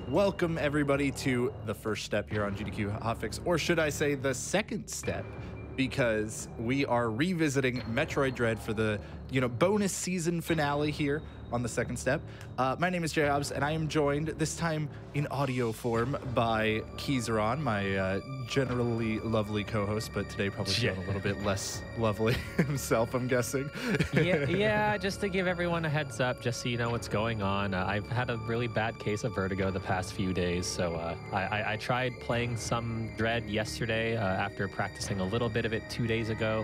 Welcome everybody to the first step here on GDQ Hotfix, or should I say the second step, because we are revisiting Metroid Dread for the bonus season finale here on the second step. My name is JHobz, and I am joined this time in audio form by Keizaron, my generally lovely co-host, but today probably feeling a little bit less lovely himself, I'm guessing. yeah, just to give everyone a heads up, just so you know what's going on. I've had a really bad case of vertigo the past few days, so I tried playing some Dread yesterday after practicing a little bit of it 2 days ago.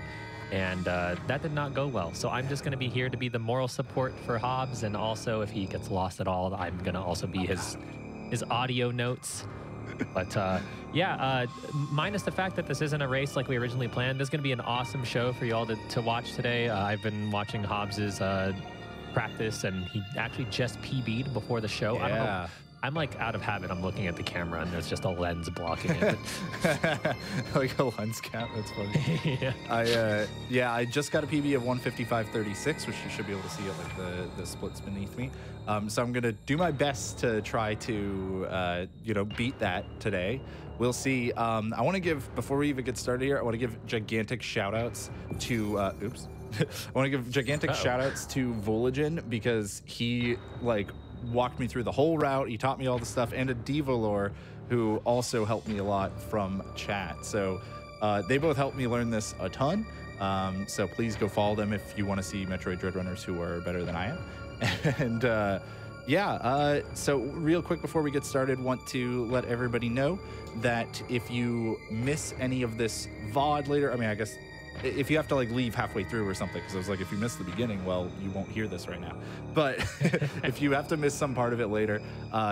And that did not go well. So I'm just going to be here to be the moral support for Hobbs. And also, if he gets lost at all, I'm going to also be his audio notes. But minus the fact that this isn't a race like we originally planned, this is going to be an awesome show for you all to watch today. I've been watching Hobbs's practice, and he actually just PB'd before the show. Yeah. I don't know. I'm like out of habit. I'm looking at the camera and there's just a lens blocking it. Like a lens cap. That's funny. Yeah. I just got a PB of 155.36, which you should be able to see at like the splits beneath me. So I'm gonna do my best to try to beat that today. We'll see. I want to give, before we even get started here, I want to give gigantic shout outs to I want to give gigantic shout outs to Voligen, because he walked me through the whole route. He taught me all the stuff, and a Divalor who also helped me a lot from chat. So they both helped me learn this a ton. So please go follow them if you want to see Metroid Dread runners who are better than I am. And so real quick before we get started, want to let everybody know that if you miss any of this VOD later, I mean, I guess if you have to leave halfway through or something, because I was like, if you miss the beginning, well, you won't hear this right now. But if you have to miss some part of it later,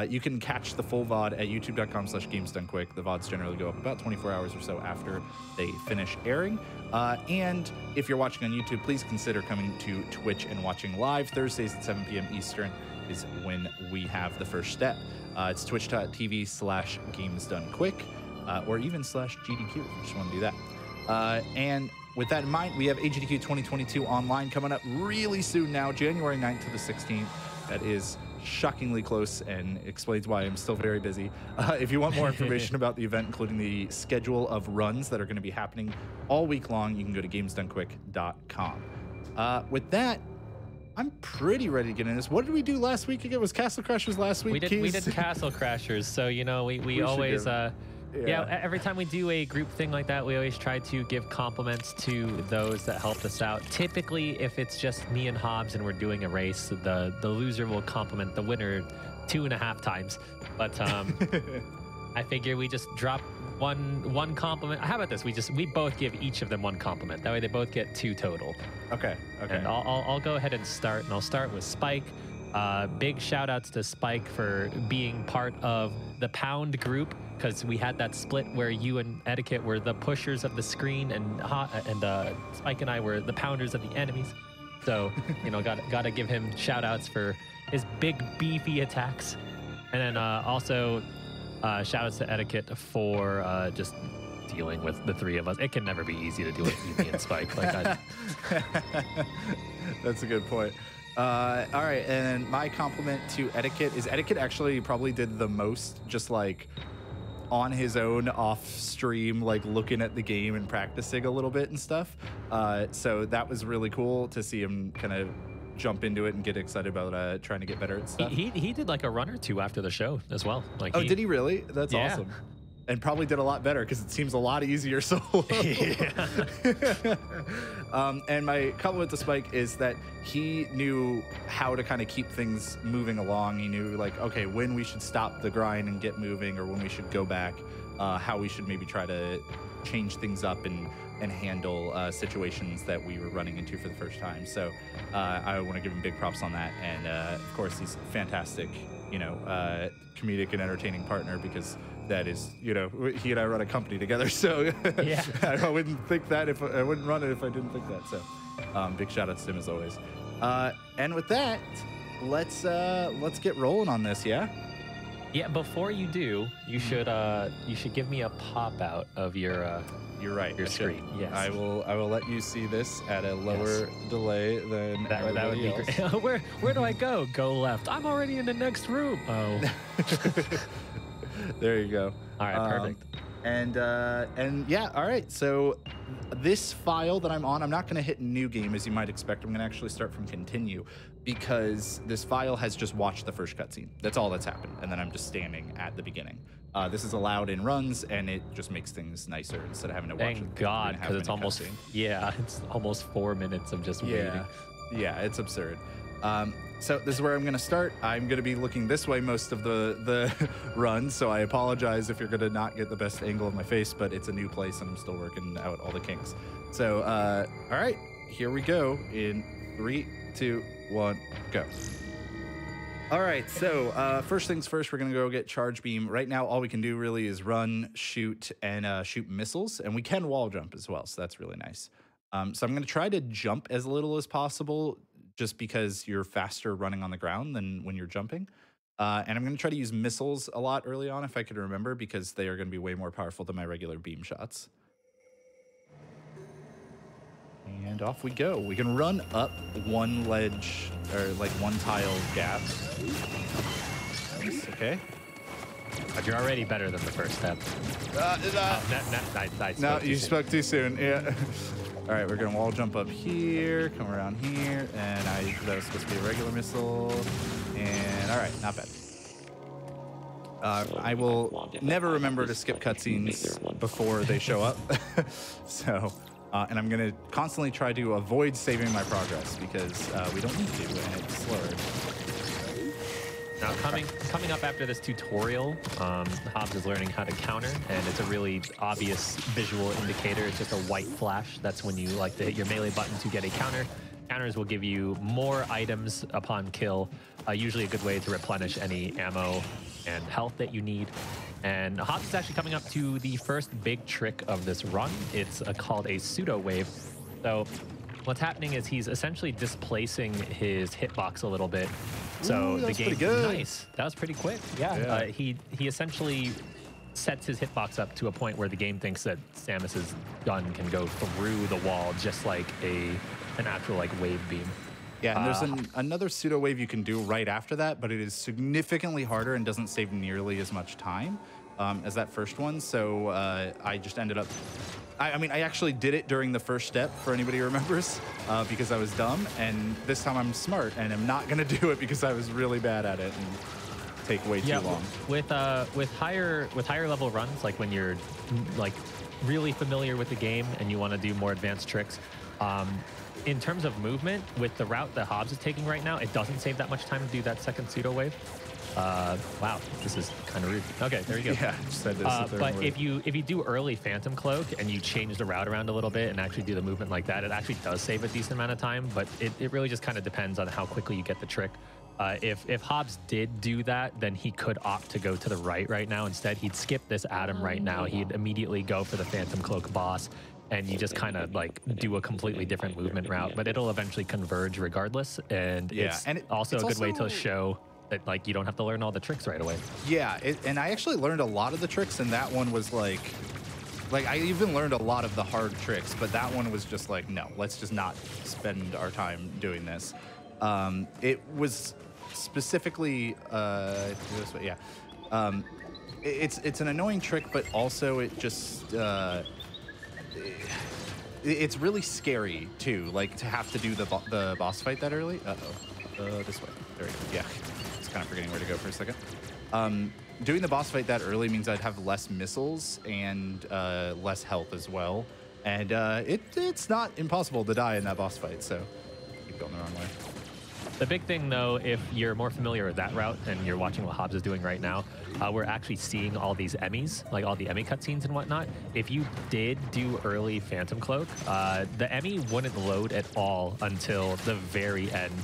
you can catch the full VOD at youtube.com/gamesdonequick. The VODs generally go up about 24 hours or so after they finish airing. And if you're watching on YouTube, please consider coming to Twitch and watching live. Thursdays at 7 p.m. Eastern is when we have the first step. It's twitch.tv/gamesdonequick, or even /GDQ if you just want to do that. And with that in mind, we have GDQ 2022 online coming up really soon now, January 9th to the 16th. That is shockingly close and explains why I'm still very busy. If you want more information about the event, including the schedule of runs that are going to be happening all week long, you can go to gamesdonequick.com. With that, I'm pretty ready to get in this. What did we do last week again? Was Castle Crashers last week? We did Castle Crashers, so we always... every time we do a group thing like that, we always try to give compliments to those that helped us out. Typically, if it's just me and Hobbs and we're doing a race, the loser will compliment the winner 2.5 times. But I figure we just drop one compliment. How about this? We both give each of them one compliment. That way they both get 2 total. Okay. And I'll go ahead and start, and I'll start with Spike. Big shout outs to Spike for being part of the Pound group, because we had that split where you and Etiquette were the pushers of the screen, and Spike and I were the pounders of the enemies. So, gotta give him shout outs for his big beefy attacks. And then also shout outs to Etiquette for just dealing with the 3 of us. It can never be easy to deal with me and Spike. That's a good point. All right, and my compliment to Etiquette is Etiquette actually probably did the most, just on his own off stream, looking at the game and practicing a little bit and stuff. So that was really cool to see him kind of jump into it and get excited about trying to get better at stuff. He did a run or 2 after the show as well. Did he really? That's awesome. And probably did a lot better, because it seems a lot easier solo. And my compliment to Spike is that he knew how to kind of keep things moving along. He knew okay, when we should stop the grind and get moving, or when we should go back, how we should maybe try to change things up and handle situations that we were running into for the first time. So I want to give him big props on that. And of course, he's fantastic, comedic and entertaining partner, because that is, he and I run a company together. So yeah. I wouldn't think that if I wouldn't run it if I didn't think that. So big shout out to him as always. And with that, let's get rolling on this. Yeah. Yeah. Before you do, you should give me a pop out of your You're right. Your screen. Yes. I will let you see this at a lower delay than that would be great. Where do I go? Go left. I'm already in the next room. Oh. There you go. All right, perfect. And yeah, all right. So this file that I'm on, I'm not going to hit new game as you might expect. I'm going to actually start from continue because this file has just watched the first cutscene. That's all that's happened. And then I'm just standing at the beginning. This is allowed in runs, and it just makes things nicer instead of having to watch it. Thank God, because it's almost it's almost 4 minutes of just waiting. Yeah, it's absurd. So this is where I'm going to start. I'm going to be looking this way most of the run, so I apologize if you're going to not get the best angle of my face, but it's a new place and I'm still working out all the kinks. So, all right, here we go in 3, 2, 1, go. All right, so first things first, we're going to go get charge beam. Right now, all we can do really is run, shoot, and shoot missiles, and we can wall jump as well, so that's really nice. So I'm going to try to jump as little as possible, just because you're faster running on the ground than when you're jumping. And I'm going to try to use missiles a lot early on if I can remember, because they are going to be way more powerful than my regular beam shots. And off we go. We can run up one ledge, or like one tile gap. Nice, okay. But you're already better than the first step. No, you spoke too soon. Yeah. All right, we're gonna wall jump up here, come around here, and that was supposed to be a regular missile. And all right, not bad. I will never remember to skip cutscenes before they show up. So, and I'm gonna constantly try to avoid saving my progress because we don't need to, and it's slower. Now, coming up after this tutorial, JHobz is learning how to counter, and it's a really obvious visual indicator. It's just a white flash. That's when you like to hit your melee button to get a counter. Counters will give you more items upon kill, usually a good way to replenish any ammo and health that you need. And JHobz is actually coming up to the first big trick of this run. It's called a pseudo wave. So what's happening is he's essentially displacing his hitbox a little bit. So Ooh, the game, nice. That was pretty quick. Yeah. He essentially sets his hitbox up to a point where the game thinks that Samus's gun can go through the wall, just like an actual like wave beam. Yeah, and there's another pseudo wave you can do right after that, but it is significantly harder and doesn't save nearly as much time as that first one. So I just ended up. I mean, I actually did it during the first step, for anybody who remembers, because I was dumb. And this time I'm smart, and I'm not going to do it because I was really bad at it and take way too long. With higher level runs, like when you're like really familiar with the game and you want to do more advanced tricks, in terms of movement, with the route that JHobz is taking right now, it doesn't save that much time to do that second pseudo wave. Wow, this is kind of rude. Okay, there you go. Yeah, just said this. But if you do early Phantom Cloak and you change the route around a little bit and actually do the movement like that, it actually does save a decent amount of time. But it really just kind of depends on how quickly you get the trick. If JHobz did do that, then he could opt to go to the right now. Instead, he'd skip this Atom right now. He'd immediately go for the Phantom Cloak boss. And you just kind of like do a completely different movement route, but it'll eventually converge regardless. And it's also a good way to show that like you don't have to learn all the tricks right away. Yeah, and I actually learned a lot of the tricks, and that one was like I even learned a lot of the hard tricks, but that one was just like, no, let's just not spend our time doing this. It was specifically this way, yeah. It's an annoying trick, but also it just it's really scary too, like to have to do the boss fight that early. This way. There we go. Yeah, just kind of forgetting where to go for a second. Doing the boss fight that early means I'd have less missiles and less health as well, and it's not impossible to die in that boss fight. So keep going the wrong way. The big thing, though, if you're more familiar with that route and you're watching what JHobz is doing right now, we're actually seeing all these Emmys, like all the Emmy cutscenes and whatnot. If you did do early Phantom Cloak, the Emmy wouldn't load at all until the very end.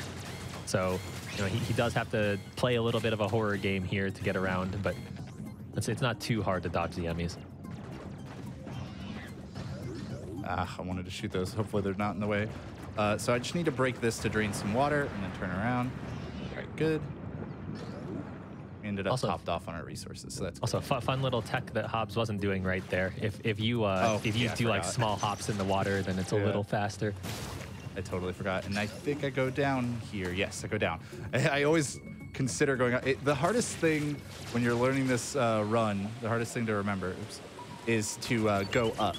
So, you know, he does have to play a little bit of a horror game here to get around, but it's not too hard to dodge the Emmys. I wanted to shoot those. Hopefully they're not in the way. So I just need to break this to drain some water and then turn around. All right, good. We ended up topped off on our resources, so that's also fun little tech that JHobz wasn't doing right there. If you do like small hops in the water, then it's a little faster. I totally forgot, and I think I go down here. Yes, I go down. I always consider going up. The hardest thing when you're learning this run, the hardest thing to remember is to go up.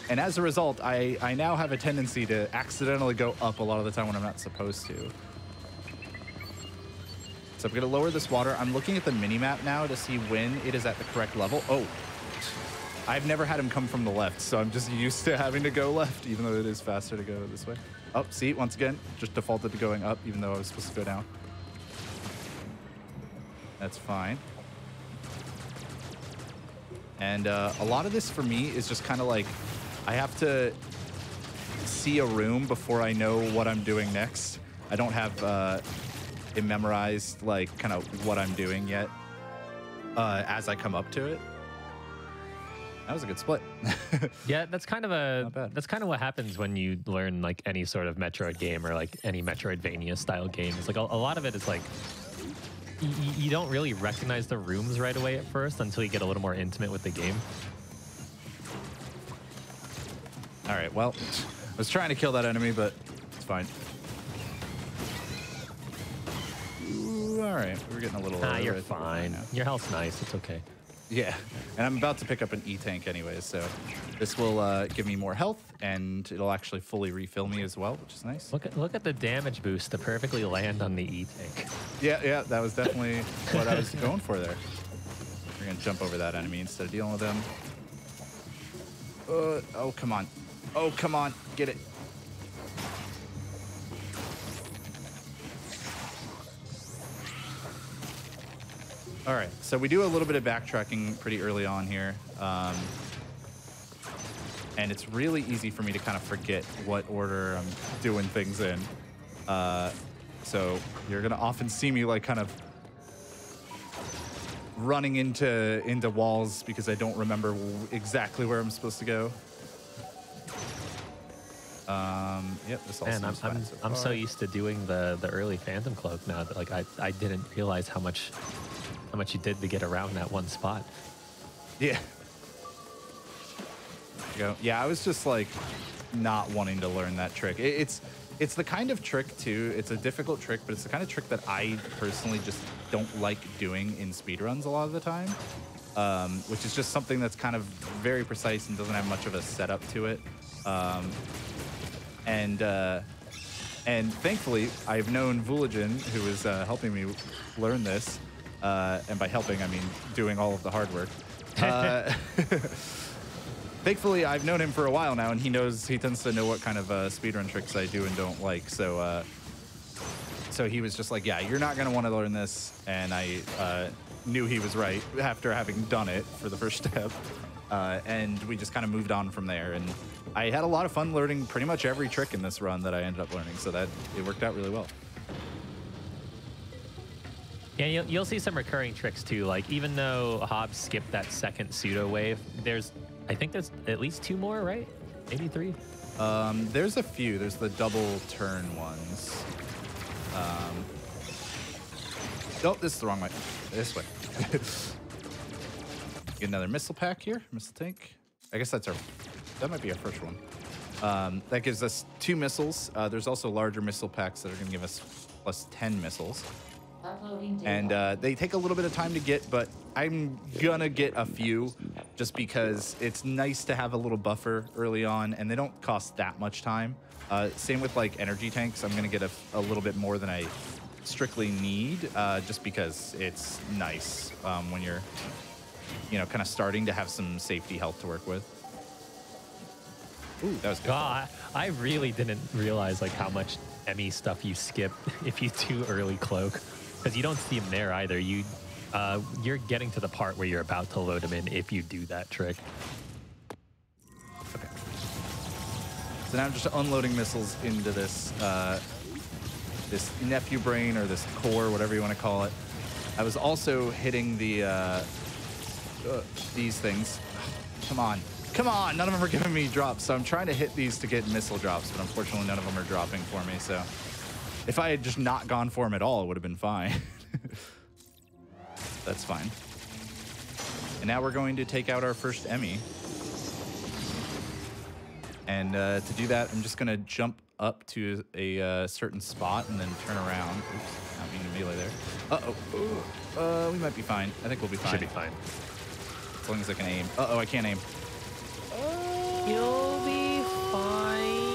And as a result, I now have a tendency to accidentally go up a lot of the time when I'm not supposed to. So I'm going to lower this water. I'm looking at the mini-map now to see when it is at the correct level. Oh, I've never had him come from the left, so I'm just used to having to go left, even though it is faster to go this way. Oh, see, once again, just defaulted to going up, even though I was supposed to go down. That's fine. And a lot of this for me is just kind of like, I have to see a room before I know what I'm doing next. I don't have it memorized, like, kind of what I'm doing yet as I come up to it. That was a good split. Yeah, that's kind of what happens when you learn like any sort of Metroid game or like any Metroidvania style game. It's like a lot of it is like you don't really recognize the rooms right away at first until you get a little more intimate with the game. All right, well, I was trying to kill that enemy, but it's fine. Ooh, all right, we're getting a little... you're fine. Your health's nice. It's okay. Yeah, and I'm about to pick up an E-tank anyways, so this will give me more health, and it'll actually fully refill me as well, which is nice. Look at the damage boost to perfectly land on the E-tank. Yeah, that was definitely what I was going for there. We're going to jump over that enemy instead of dealing with him. Oh, come on. Oh, come on. Get it. All right, so we do a little bit of backtracking pretty early on here. And it's really easy for me to kind of forget what order I'm doing things in. So you're gonna often see me like kind of running into walls because I don't remember exactly where I'm supposed to go. Yep, this all seems fine so I'm so used to doing the early Phantom Cloak now that like I didn't realize how much you did to get around that one spot. Yeah. Go. Yeah, I was just like not wanting to learn that trick. It's the kind of trick too. It's a difficult trick, but it's the kind of trick that I personally just don't like doing in speedruns a lot of the time. Which is just something that's kind of very precise and doesn't have much of a setup to it. And thankfully, I've known Vooligen, who is helping me learn this. And by helping, I mean doing all of the hard work. Thankfully, I've known him for a while now, and he tends to know what kind of speedrun tricks I do and don't like. So he was just like, yeah, you're not going to want to learn this. And I knew he was right after having done it for the first step. And we just kind of moved on from there. And I had a lot of fun learning pretty much every trick in this run that I ended up learning. So that it worked out really well. Yeah, you'll see some recurring tricks too. Like even though JHobz skipped that second pseudo wave, I think there's at least 2 more, right? Maybe 3. There's a few. There's the double turn ones. Nope, this is the wrong way. This way. Get another missile pack here. Missile tank. I guess that might be our first one. That gives us 2 missiles. There's also larger missile packs that are going to give us plus 10 missiles. And they take a little bit of time to get, but I'm gonna get a few just because it's nice to have a little buffer early on, and they don't cost that much time. Same with like energy tanks. I'm gonna get a little bit more than I strictly need just because it's nice when you're, kind of starting to have some safety health to work with. Ooh, that was good. God, I really didn't realize like how much ME stuff you skip if you do early cloak. Because you don't see him there either. You're getting to the part where you're about to load him in if you do that trick. Okay. So now I'm just unloading missiles into this this nephew brain or this core, whatever you want to call it. I was also hitting the these things. Come on. None of them are giving me drops. So I'm trying to hit these to get missile drops, but unfortunately none of them are dropping for me. So if I had just not gone for him at all, it would have been fine. That's fine. And now we're going to take out our first Emmy. And to do that, I'm just going to jump up to a certain spot and then turn around. Oops, not meaning to melee there. Uh-oh. We might be fine. I think we'll be fine. Should be fine. As long as I can aim. Uh-oh, I can't aim. You'll be fine.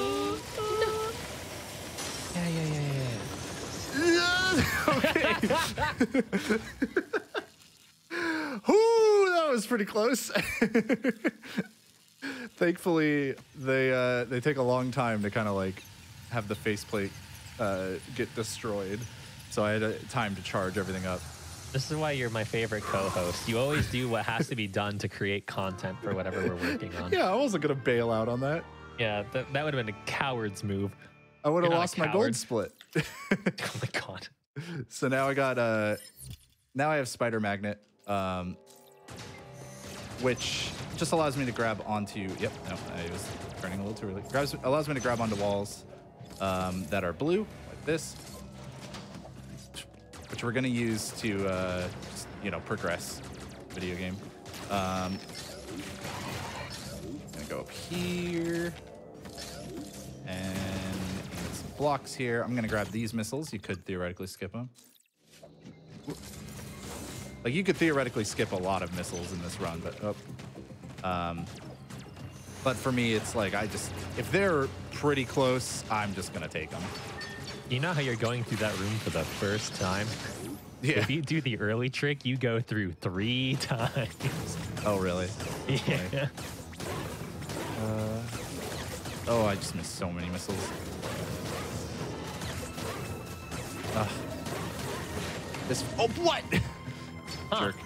Okay. Whoo, that was pretty close. Thankfully, they take a long time to kind of like have the faceplate get destroyed, so I had time to charge everything up. This is why you're my favorite co-host. You always do what has to be done to create content for whatever we're working on. Yeah, I wasn't gonna bail out on that. Yeah, that would have been a coward's move. I would have lost my gold split. Oh my god. So now I got now I have Spider Magnet, which just allows me to grab onto. Yep, no, I was turning a little too early. Allows me to grab onto walls that are blue, like this, which we're gonna use to just, you know, progress video game. Gonna go up here and get some blocks here. I'm gonna grab these missiles. You could theoretically skip them. Like, you could theoretically skip a lot of missiles in this run, but for me, it's like, if they're pretty close, I'm just gonna take them. You know how you're going through that room for the first time? Yeah. If you do the early trick, you go through 3 times. Oh, really? Yeah. Oh, I just missed so many missiles. Oh, what? Huh. Jerk.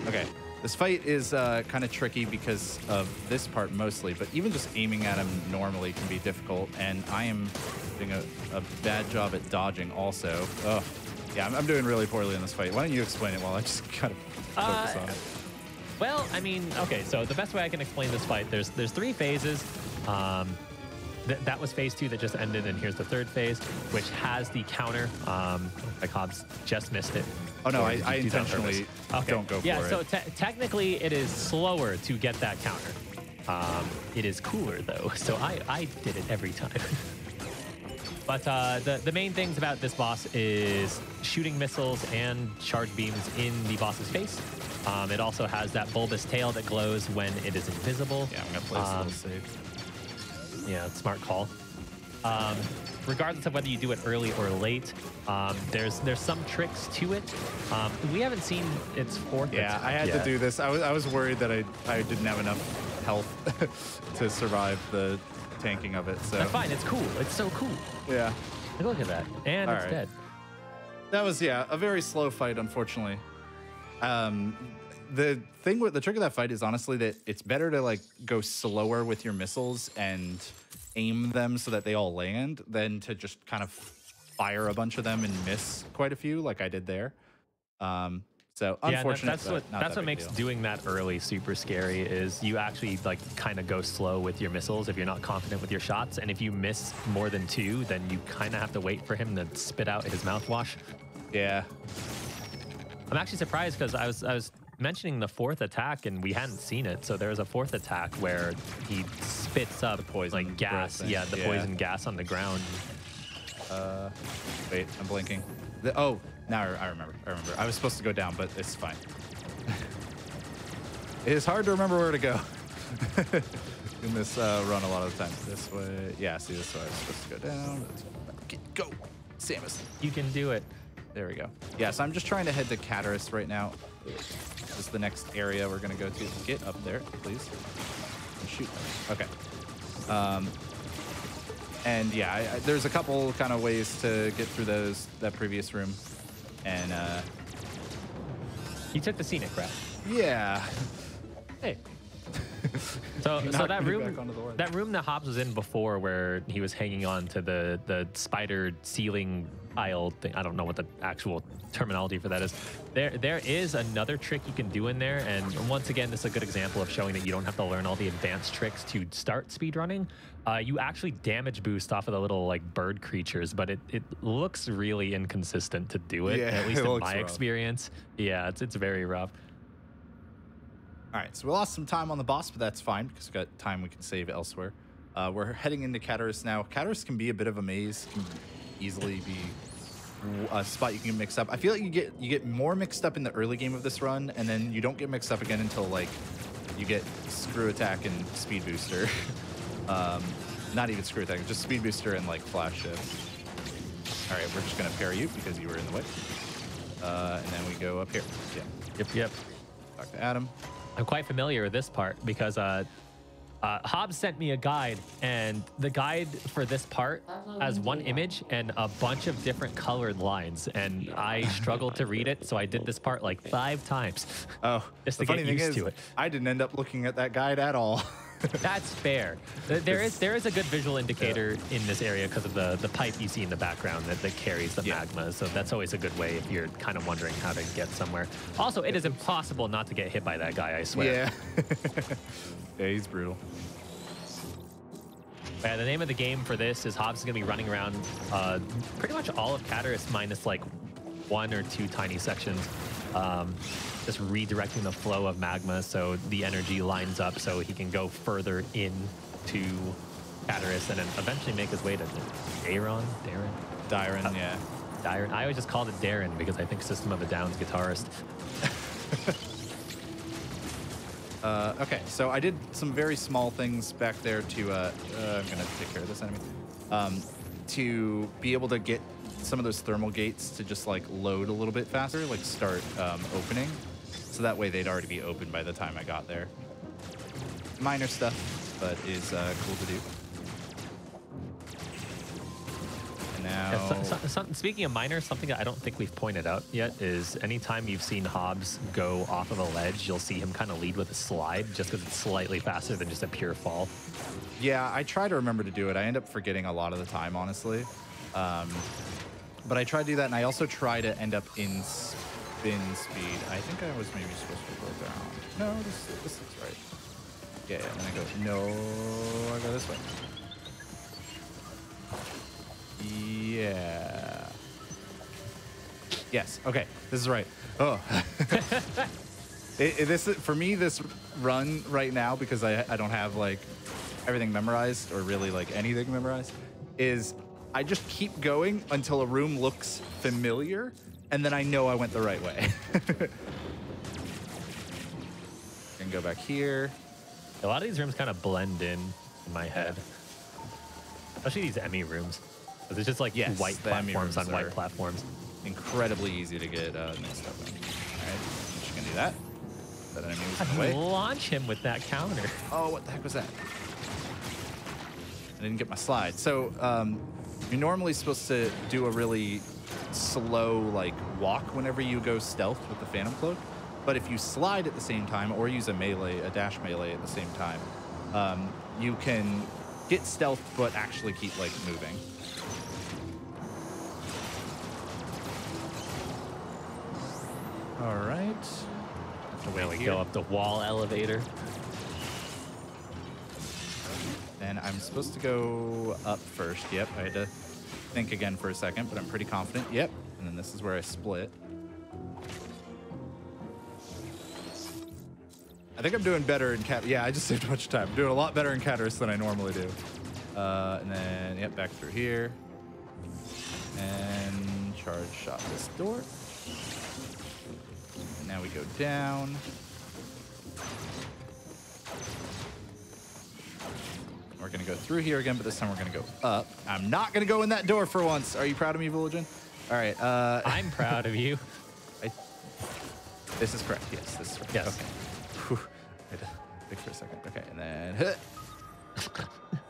Okay, this fight is kind of tricky because of this part mostly, but even just aiming at him normally can be difficult, and I am doing a bad job at dodging also. Oh, yeah, I'm doing really poorly in this fight. Why don't you explain it while I just kind of focus on it? Well, I mean, okay, so the best way I can explain this fight, there's 3 phases. That was phase 2 that just ended, and here's the 3rd phase, which has the counter. Like HobZ just missed it. Oh no, I intentionally don't go for it. Yeah, so technically it is slower to get that counter. It is cooler though, so I did it every time. But the main things about this boss is shooting missiles and charge beams in the boss's face. It also has that bulbous tail that glows when it is invisible. Yeah, I'm gonna play this a little safe. Yeah, smart call. Regardless of whether you do it early or late, there's some tricks to it. We haven't seen its 4th. Yeah, I had to do this. I was worried that I didn't have enough health to survive the tanking of it. So that's fine. It's cool. It's so cool. Yeah. Look at that, and it's dead. That was a very slow fight, unfortunately. The trick of that fight is honestly that it's better to like go slower with your missiles and aim them so that they all land than to just kind of fire a bunch of them and miss quite a few like I did there. So unfortunate. Yeah, that's what makes doing that early super scary is you actually like kind of go slow with your missiles if you're not confident with your shots, and if you miss more than 2, then you kind of have to wait for him to spit out his mouthwash. Yeah. I'm actually surprised because I was mentioning the 4th attack and we hadn't seen it. So there's a 4th attack where he spits up poison like gas. Yeah, the poison gas on the ground. Wait, I'm blinking. Now I remember. I was supposed to go down, but it's fine. It is hard to remember where to go in this run a lot of the time. This way. Yeah, see, this way I was supposed to go down. Go, Samus. You can do it. There we go. Yeah, so I'm just trying to head to Cataris right now. This is the next area we're going to go to. Get up there, please. And shoot. Okay. And yeah, there's a couple kind of ways to get through that previous room. And you took the scenic route. Yeah. Hey. So that room that HobZ was in before, where he was hanging on to the spider ceiling tile thing. I don't know what the actual terminology for that is. There is another trick you can do in there, and once again, this is a good example of showing that you don't have to learn all the advanced tricks to start speedrunning. You actually damage boost off of the little like bird creatures, but it looks really inconsistent to do it, at least in my experience. Yeah, it's very rough. All right, so we lost some time on the boss, but that's fine because we've got time we can save elsewhere. We're heading into Cataris now. Cataris can be a bit of a maze, can easily be a spot you can mix up. I feel like you get more mixed up in the early game of this run, and then you don't get mixed up again until like you get Screw Attack and Speed Booster. Not even Screw Attack, just Speed Booster and like Flash Shift. All right, we're just gonna parry you because you were in the way. And then we go up here. Yeah. Yep. Talk to Adam. I'm quite familiar with this part because JHobz sent me a guide, and the guide for this part has one image and a bunch of different colored lines, and I struggled to read it, so I did this part like 5 times. Oh, just to get used to it. I didn't end up looking at that guide at all. That's fair. There is a good visual indicator in this area because of the pipe you see in the background that carries the magma. So that's always a good way if you're kind of wondering how to get somewhere. Also, it is impossible not to get hit by that guy, I swear. Yeah. Yeah, he's brutal. The name of the game for this is JHobz is going to be running around pretty much all of Cataris minus like 1 or 2 tiny sections. Just redirecting the flow of magma so the energy lines up so he can go further into Cataris and then eventually make his way to Darren. Yeah. Darren. I always just called it Darren because I think System of a Down's guitarist. Okay, so I did some very small things back there to, I'm gonna take care of this enemy, to be able to get some of those thermal gates to just like load a little bit faster, like start opening. So that way they'd already be open by the time I got there. Minor stuff, but is cool to do. And now... Speaking of minor, something that I don't think we've pointed out yet is anytime you've seen JHobz go off of a ledge, you'll see him kind of lead with a slide just because it's slightly faster than just a pure fall. Yeah, I try to remember to do it. I end up forgetting a lot of the time, honestly. But I try to do that, and I also try to end up in spin speed. I think I was maybe supposed to go down. No, this looks right. Yeah, and then I go, no, I go this way. Yeah. Yes, okay, this is right. Oh. For me, this run right now, because I don't have like everything memorized or really like anything memorized, is I just keep going until a room looks familiar, and then I know I went the right way. And go back here. A lot of these rooms kind of blend in my head, especially these Emmy rooms. It's just like white platforms on white platforms. Incredibly easy to get mixed up in. All right, I'm just gonna do that. That enemy was in the way. Launch him with that counter. Oh, what the heck was that? I didn't get my slide. So you're normally supposed to do a really slow like walk whenever you go stealth with the Phantom Cloak. But if you slide at the same time or use a dash melee at the same time, you can get stealth but actually keep like moving. All right. Then we go up the wall elevator. And I'm supposed to go up first. Yep, I had to think again for a second, but I'm pretty confident. Yep. And then this is where I split. I think I'm doing better in Cat. Yeah, I just saved a bunch of time. I'm doing a lot better in Cataris than I normally do. And then, yep, back through here. And charge shot this door. And now we go down. We're going to go through here again, but this time we're going to go up. I'm not going to go in that door for once. Are you proud of me, Villagin? All right. I'm proud of you. This is correct. Yes, this is correct. Yes. Okay. Whew. I had to think for a second. Okay, and then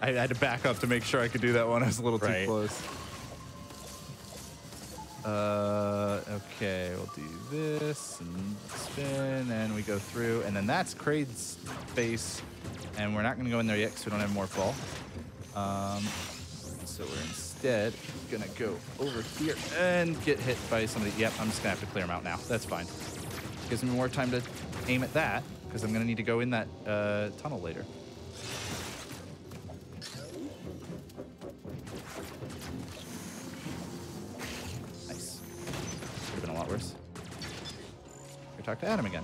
I had to back up to make sure I could do that one. I was a little too close. Okay, we'll do this and spin, and we go through, and then that's Kraid's face, and we're not going to go in there yet because we don't have more fall. So we're instead gonna go over here and get hit by somebody. Yep, I'm just gonna have to clear them out now. That's fine. Gives me more time to aim at that because I'm gonna need to go in that tunnel later. Nice. Could have been a lot worse. Go talk to Adam again.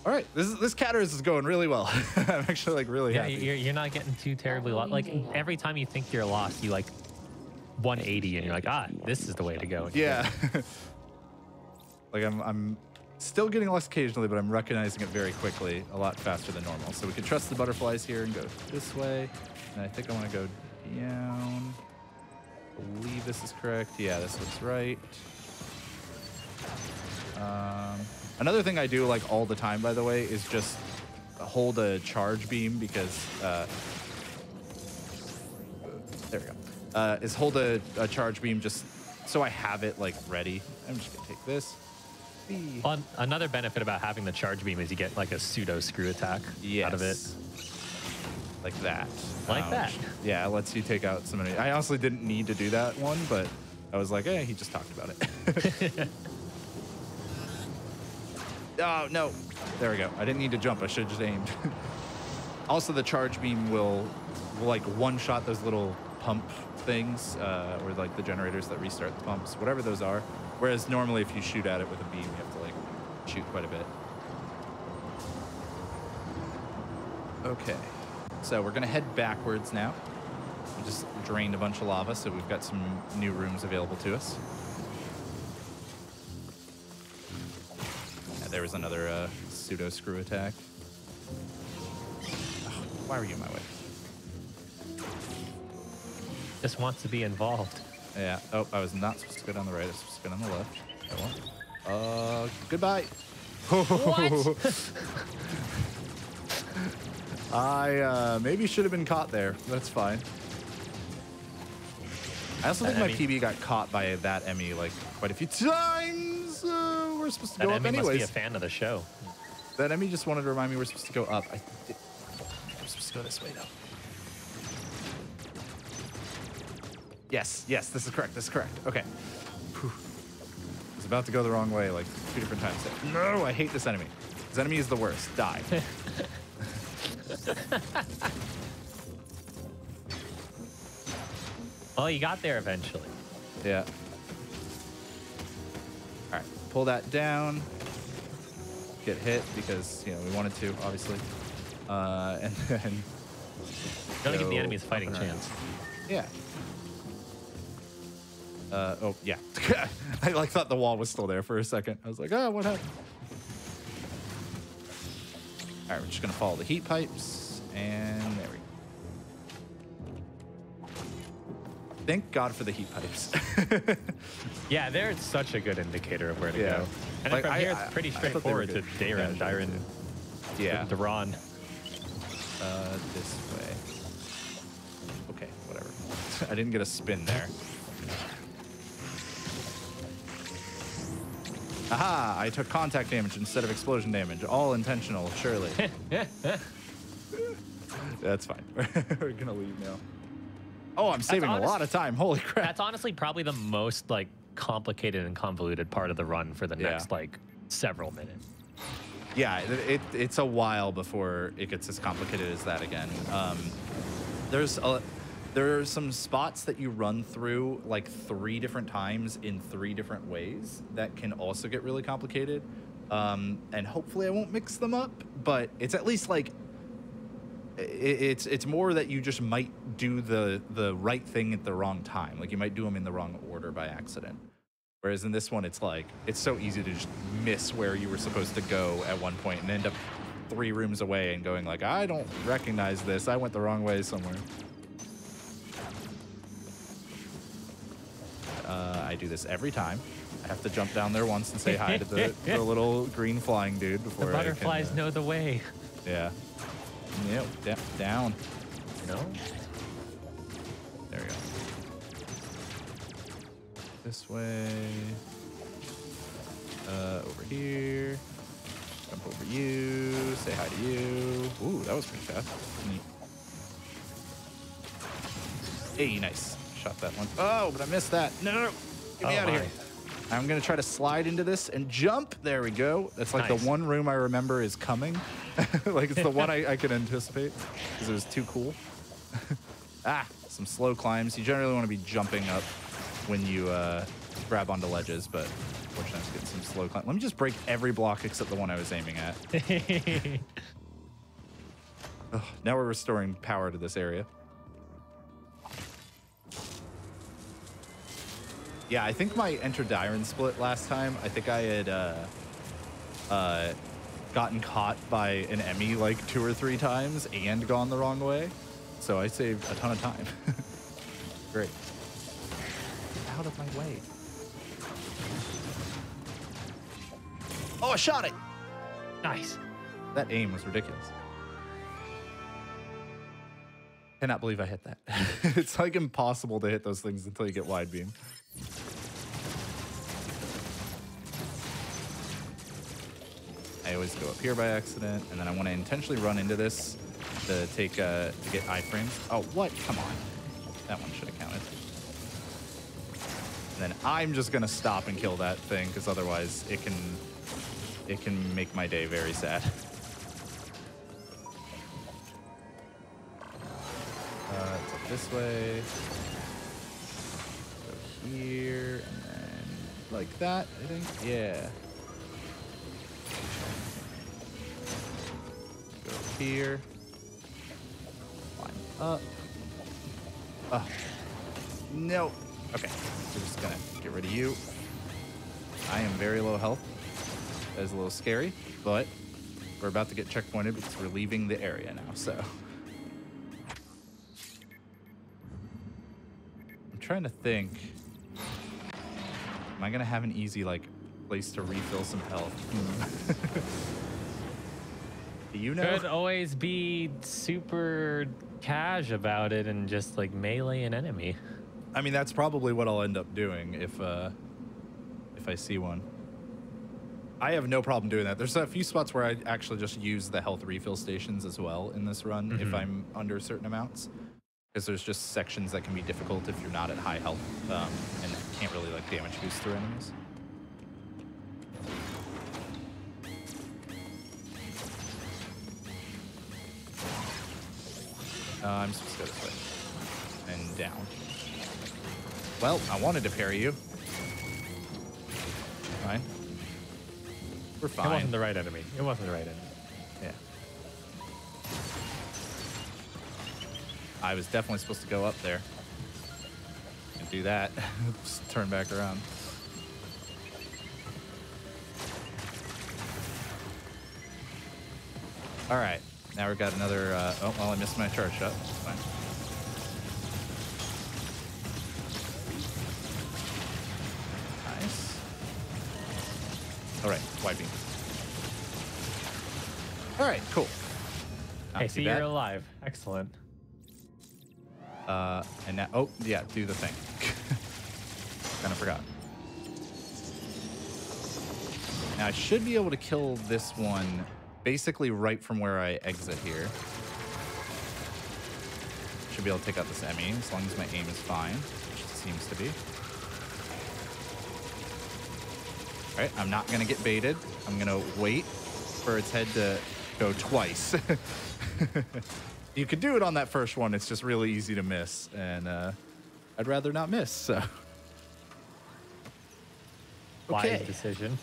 All right, this Catters is going really well. I'm actually like really happy. You're not getting too terribly lost. Like every time you think you're lost, you like 180 and you're like, this is the way to go. Yeah. Like I'm still getting lost occasionally, but I'm recognizing it very quickly, a lot faster than normal. So we can trust the butterflies here and go this way. And I think I want to go down. I believe this is correct. Yeah, this looks right. Another thing I do like all the time, by the way, is just hold a charge beam because there we go. Is hold a charge beam just so I have it like ready. I'm just gonna take this. Another benefit about having the charge beam is you get like a pseudo screw attack out of it. Like that. Like that. Yeah, it lets you take out some enemies. I honestly didn't need to do that one, but I was like, he just talked about it. Oh, no. There we go. I didn't need to jump. I should have just aimed. Also, the charge beam will like one-shot those little pump things, or like the generators that restart the pumps, whatever those are. Whereas normally if you shoot at it with a beam, you have to like shoot quite a bit. Okay. So we're going to head backwards now. We just drained a bunch of lava, so we've got some new rooms available to us. There was another pseudo screw attack. Oh, why were you in my way? Just wants to be involved. Yeah. Oh, I was not supposed to go down the right. I was supposed to go down the left. I won't. Goodbye. What? I maybe should have been caught there. That's fine. I also think my PB got caught by that Emmy like quite a few times. We're supposed to go up anyways. Must be a fan of the show. That Emmy just wanted to remind me we're supposed to go up. We're supposed to go this way though. Yes, this is correct. This is correct. Okay. Whew. I was about to go the wrong way like 2 different times. No, I hate this enemy. This enemy is the worst. Die. Well, you got there eventually. Yeah. All right, pull that down. Get hit because, we wanted to, obviously. And then... Don't give the enemies a fighting chance. Yeah. Oh, yeah. I thought the wall was still there for a second. I was like, what happened? All right, we're just going to follow the heat pipes. And there we go. Thank God for the heat pipes. Yeah, they're such a good indicator of where to go. And from here, it's pretty straightforward to Dairon. Yeah. Daron. This way. Okay, whatever. I didn't get a spin there. Aha! I took contact damage instead of explosion damage. All intentional, surely. That's fine. We're gonna leave now. Oh, I'm saving a lot of time. Holy crap. That's honestly probably the most like complicated and convoluted part of the run for the next like several minutes. Yeah, it's a while before it gets as complicated as that again. There are some spots that you run through like 3 different times in 3 different ways that can also get really complicated. And hopefully I won't mix them up, but it's at least like it's more that you just might do the right thing at the wrong time. Like you might do them in the wrong order by accident. Whereas in this one, it's like, it's so easy to just miss where you were supposed to go at one point and end up 3 rooms away and going like, I don't recognize this. I went the wrong way somewhere. I do this every time. I have to jump down there once and say hi to the little green flying dude before the butterflies know the way. Yeah. Yep, down. No? There we go. This way. Over here. Jump over you. Say hi to you. Ooh, that was pretty fast. Neat. Hey, nice. Shot that one. Oh, but I missed that. No. Get me out of here. I'm going to try to slide into this and jump. There we go. That's like the one room I remember is coming. Like it's the one I can anticipate because it was too cool. Some slow climbs. You generally want to be jumping up when you grab onto ledges, but unfortunately I was getting some slow climb. Let me just break every block except the one I was aiming at. Now we're restoring power to this area. Yeah, I think my Enter Diren split last time, I think I had gotten caught by an Emmy like 2 or 3 times and gone the wrong way. So I saved a ton of time. Great. Get out of my way. Oh, I shot it. Nice. That aim was ridiculous. Cannot believe I hit that. It's like impossible to hit those things until you get wide beam. I always go up here by accident, and then I want to intentionally run into this to take to get iframes. Oh, what? Come on. That one should have counted. And then I'm just gonna stop and kill that thing, because otherwise it can make my day very sad. It's up this way. Go here, and then like that, I think. Yeah. Go here. Climb up. Oh. No. Okay. We're just gonna get rid of you. I am very low health. That is a little scary, but we're about to get checkpointed because we're leaving the area now, so. I'm trying to think. Am I gonna have an easy, like, place to refill some health? Do you know? Could always be super cash about it and just, like, melee an enemy. I mean, that's probably what I'll end up doing if I see one. I have no problem doing that. There's a few spots where I actually just use the health refill stations as well in this run if I'm under certain amounts. Because there's just sections that can be difficult if you're not at high health and can't really like damage boost through enemies. I'm supposed to go this way. And down. Well, I wanted to parry you. Fine. We're fine. It wasn't the right enemy. It wasn't the right enemy. Yeah. I was definitely supposed to go up there and do that. Just turn back around. All right. Now we've got another. Oh, well, I missed my charge shot. It's fine. Nice. All right. Wide beam. All right. Cool. Not Hey, too see, bad. you're alive. Excellent. And now, oh, yeah, do the thing. Kind of forgot. Now I should be able to kill this one basically right from where I exit here. Should be able to take out this Emmy as long as my aim is fine, which it seems to be. All right, I'm not gonna get baited. I'm gonna wait for its head to go twice. You could do it on that first one. It's just really easy to miss, and I'd rather not miss. So, Wise decision.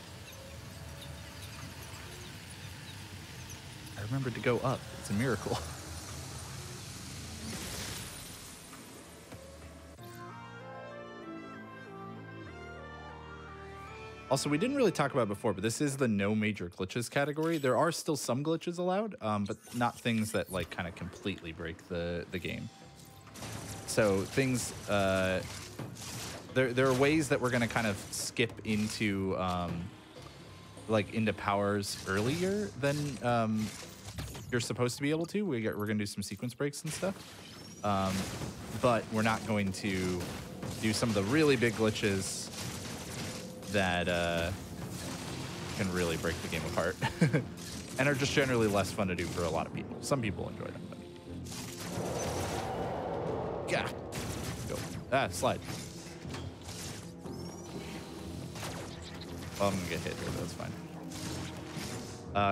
I remembered to go up. It's a miracle. Also, we didn't really talk about it before, but this is the no major glitches category. There are still some glitches allowed, but not things that like kind of completely break the game. So things, there are ways that we're gonna kind of skip into like into powers earlier than you're supposed to be able to. We're gonna do some sequence breaks and stuff, but we're not going to do some of the really big glitches that can really break the game apart and are just generally less fun to do for a lot of people. Some people enjoy them, but yeah. Ah, slide. Oh, I'm gonna get hit here, but that's fine.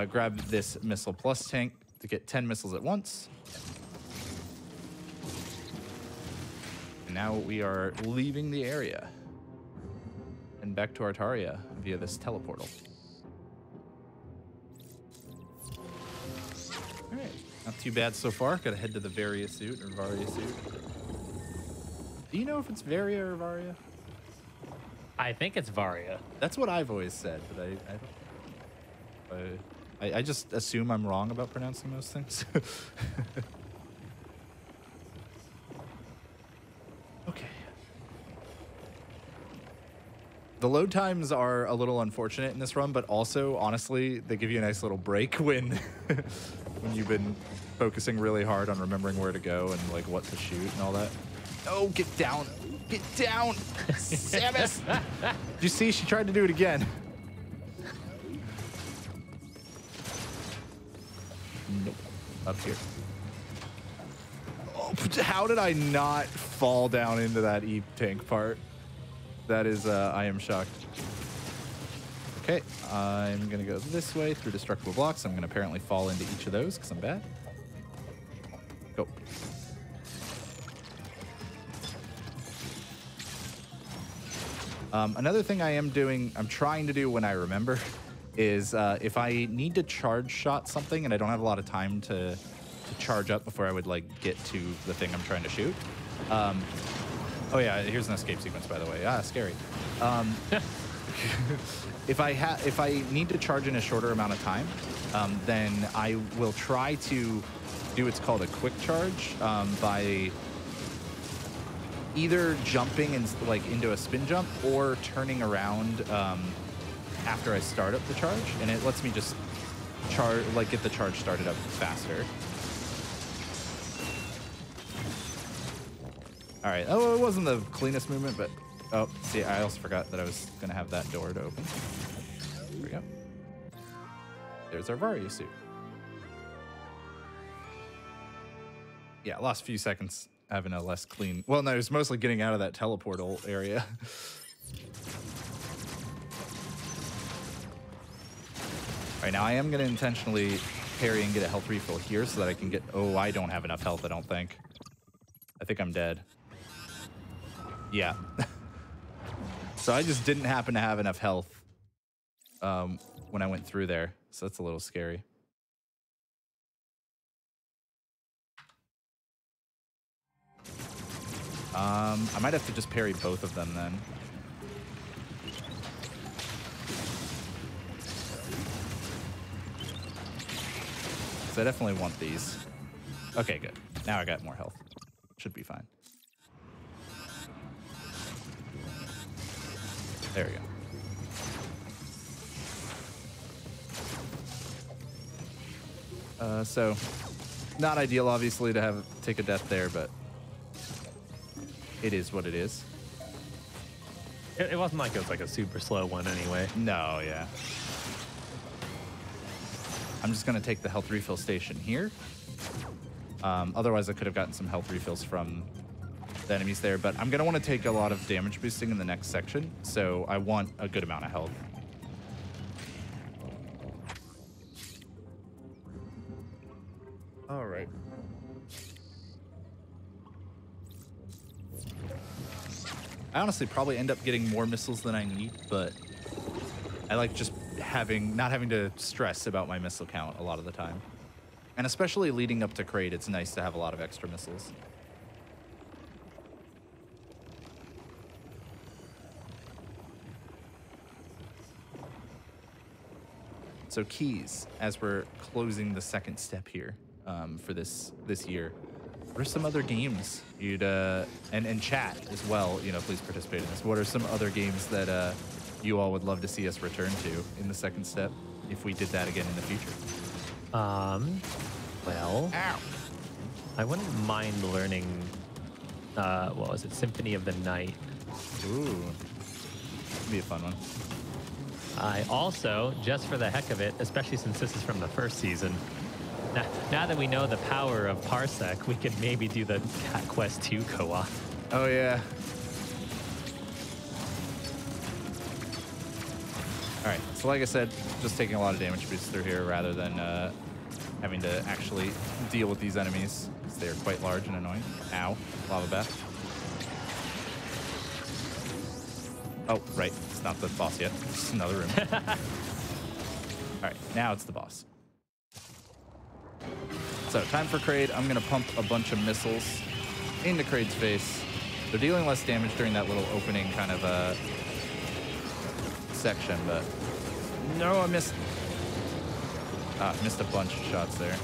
Grab this missile plus tank to get 10 missiles at once. And now we are leaving the area and back to Artaria via this teleportal. All right, not too bad so far. Gotta head to the Varia suit or Varia suit. Do you know if it's Varia or Varia? I think it's Varia. That's what I've always said, but I just assume I'm wrong about pronouncing those things. Okay. The load times are a little unfortunate in this run, but also, honestly, they give you a nice little break when when you've been focusing really hard on remembering where to go and like what to shoot and all that. Oh, get down. Get down. Samus. Did you see? She tried to do it again. Nope. Up here. Oh, how did I not fall down into that E-tank part? That is, I am shocked. Okay, I'm gonna go this way through destructible blocks. I'm gonna apparently fall into each of those because I'm bad. Go. Another thing I'm trying to do when I remember is if I need to charge shot something and I don't have a lot of time to charge up before I would like get to the thing I'm trying to shoot. Oh yeah, here's an escape sequence, by the way. Ah, scary. If I need to charge in a shorter amount of time, then I will try to do what's called a quick charge by either jumping and like into a spin jump or turning around after I start up the charge, and it lets me just get the charge started up faster. All right. Oh, it wasn't the cleanest movement, but oh, see, I also forgot that I was gonna have that door to open. There we go. There's our Varia suit. Yeah, lost a few seconds having a less clean. Well, no, it was mostly getting out of that teleportal area. All right, now I am going to intentionally parry and get a health refill here so that I can get... Oh, I don't have enough health, I don't think. I think I'm dead. Yeah. So I just didn't happen to have enough health when I went through there. So that's a little scary. I might have to just parry both of them then. So I definitely want these. Okay, good. Now I got more health. Should be fine. There we go. So, not ideal, obviously, to take a death there, but it is what it is. It wasn't like it was like a super slow one anyway. No, yeah. I'm just going to take the health refill station here. Otherwise, I could have gotten some health refills from the enemies there, but I'm going to want to take a lot of damage boosting in the next section, so I want a good amount of health. All right. I honestly probably end up getting more missiles than I need, but I like just not having to stress about my missile count a lot of the time. And especially leading up to Kraid, it's nice to have a lot of extra missiles. So keys, as we're closing the second step here for this year. What are some other games you'd and chat as well? You know, please participate in this. What are some other games that you all would love to see us return to in the second step if we did that again in the future? Well, ow. I wouldn't mind learning. What was it? Symphony of the Night. Ooh, that'd be a fun one. I also, just for the heck of it, especially since this is from the first season, now that we know the power of Parsec, we could maybe do the Cat Quest 2 co-op. Oh yeah, All right, so like I said, just taking a lot of damage boosts through here rather than having to actually deal with these enemies, because they are quite large and annoying. Ow, lava bath. Oh, right, it's not the boss yet. It's another room. All right, now it's the boss. So time for Kraid. I'm gonna pump a bunch of missiles into Kraid's face. They're dealing less damage during that little opening kind of section, but no, I missed. Missed a bunch of shots there.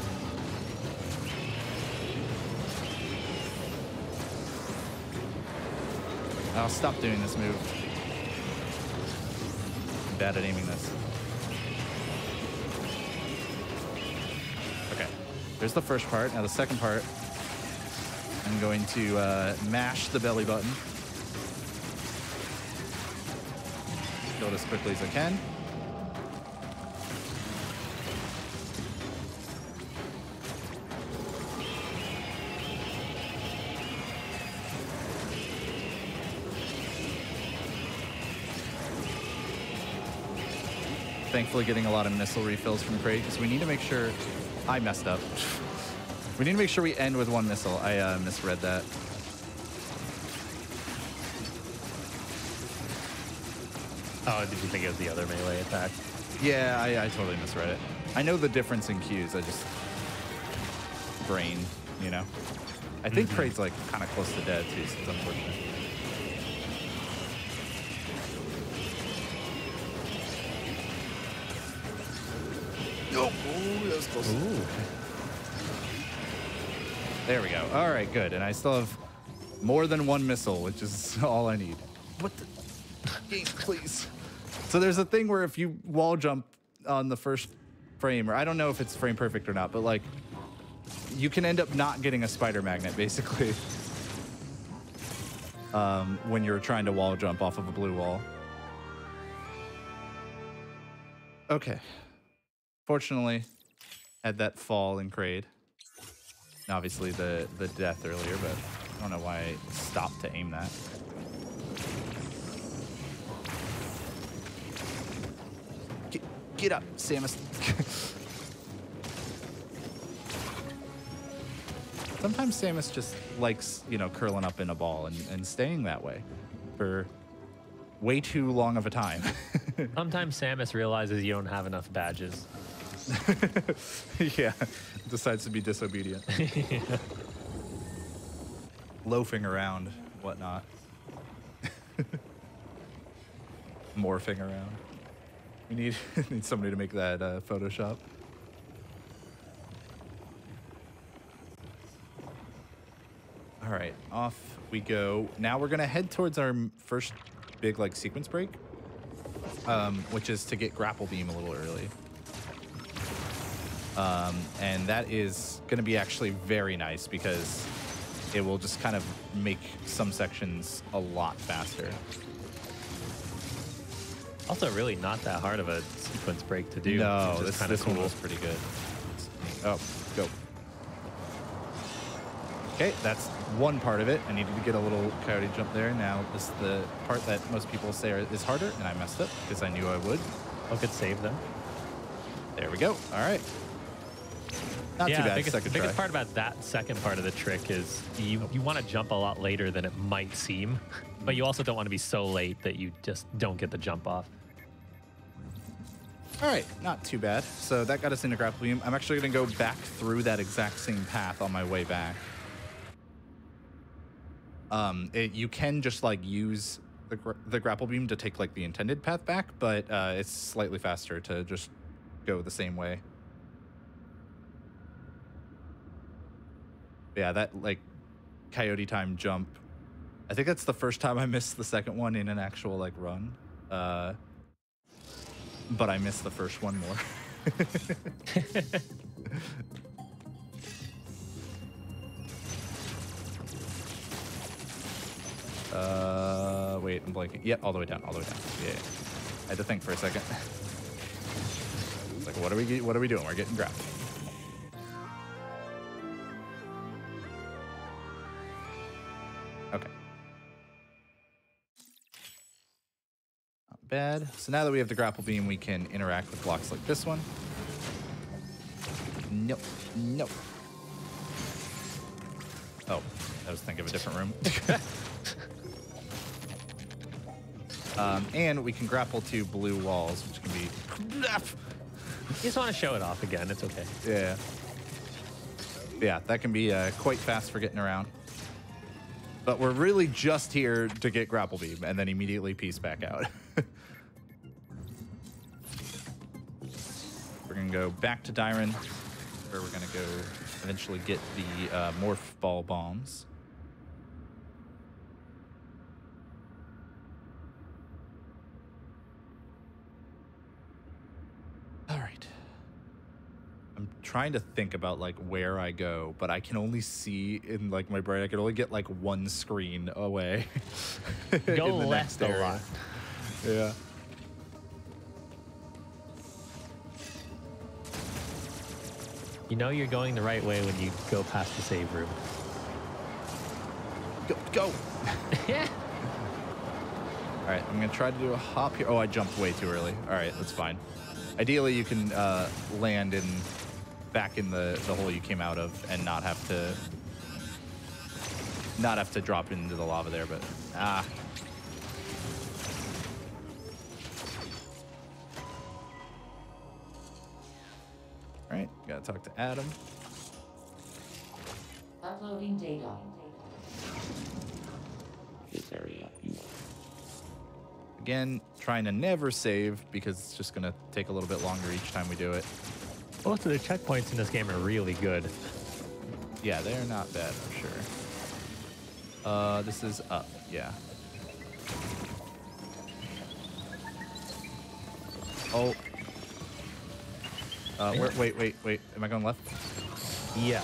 I'll stop doing this move. I'm bad at aiming this. Okay, there's the first part. Now the second part, I'm going to mash the belly button. Kill it as quickly as I can. Thankfully getting a lot of missile refills from Kraid, because we need to make sure... I messed up. We need to make sure we end with one missile. I misread that. Oh, did you think it was the other melee attack? Yeah, I totally misread it. I know the difference in cues. I just... brain, you know? I think Kraid's like kind of close to dead too, so it's unfortunate. Oh, that was close. Ooh. There we go. All right, good. And I still have more than one missile, which is all I need. What the... Game, please. So there's a thing where if you wall jump on the first frame, or I don't know if it's frame perfect or not, but like you can end up not getting a spider magnet, basically, when you're trying to wall jump off of a blue wall. Okay. Fortunately, had that fall in Kraid. And obviously the death earlier, but I don't know why I stopped to aim that. Get up, Samus. Sometimes Samus just likes, you know, curling up in a ball and staying that way for way too long of a time. Sometimes Samus realizes you don't have enough badges. Yeah, decides to be disobedient. Yeah. Loafing around, whatnot. Morphing around. We need somebody to make that Photoshop. All right, off we go. Now we're gonna head towards our first big like sequence break, which is to get grapple beam a little early. And that is gonna be actually very nice because it will just kind of make some sections a lot faster. Also, really not that hard of a sequence break to do. No, this one was pretty good. Oh, go. Okay, that's one part of it. I needed to get a little coyote jump there. Now this is the part that most people say is harder, and I messed up because I knew I would. Oh, good save though. There we go. All right. Not too bad. The biggest part about that second part of the trick is you want to jump a lot later than it might seem, but you also don't want to be so late that you just don't get the jump off. All right, not too bad. So that got us into grapple beam. I'm actually going to go back through that exact same path on my way back. You can just like use the grapple beam to take like the intended path back, but it's slightly faster to just go the same way. Yeah, that like coyote time jump. I think that's the first time I missed the second one in an actual like run. But I missed the first one more. Wait, I'm blanking. Yeah, all the way down, all the way down. Yeah. I had to think for a second. It's like, what are we doing? We're getting grappled. Okay. bad. So now that we have the grapple beam, we can interact with blocks like this one. Nope. Nope. Oh, I was thinking of a different room. And we can grapple to blue walls, which can be... You just want to show it off again. It's okay. Yeah. Yeah, that can be quite fast for getting around. But we're really just here to get grapple beam and then immediately piece back out. We're going to go back to Dyron, where we're going to go eventually get the morph ball bombs. All right. I'm trying to think about like where I go, but I can only see in like my brain. I can only get like one screen away. Go left a lot. Yeah. You know you're going the right way when you go past the save room. Go. Yeah. All right, I'm gonna try to do a hop here. Oh, I jumped way too early. All right, that's fine. Ideally, you can land back in the hole you came out of and not have to drop into the lava there. But All right, gotta talk to Adam. Uploading data. This area. Again, trying to never save because it's just gonna take a little bit longer each time we do it. Most of the checkpoints in this game are really good. Yeah, they're not bad for sure. This is up, yeah. Oh. Wait. Am I going left? Yeah.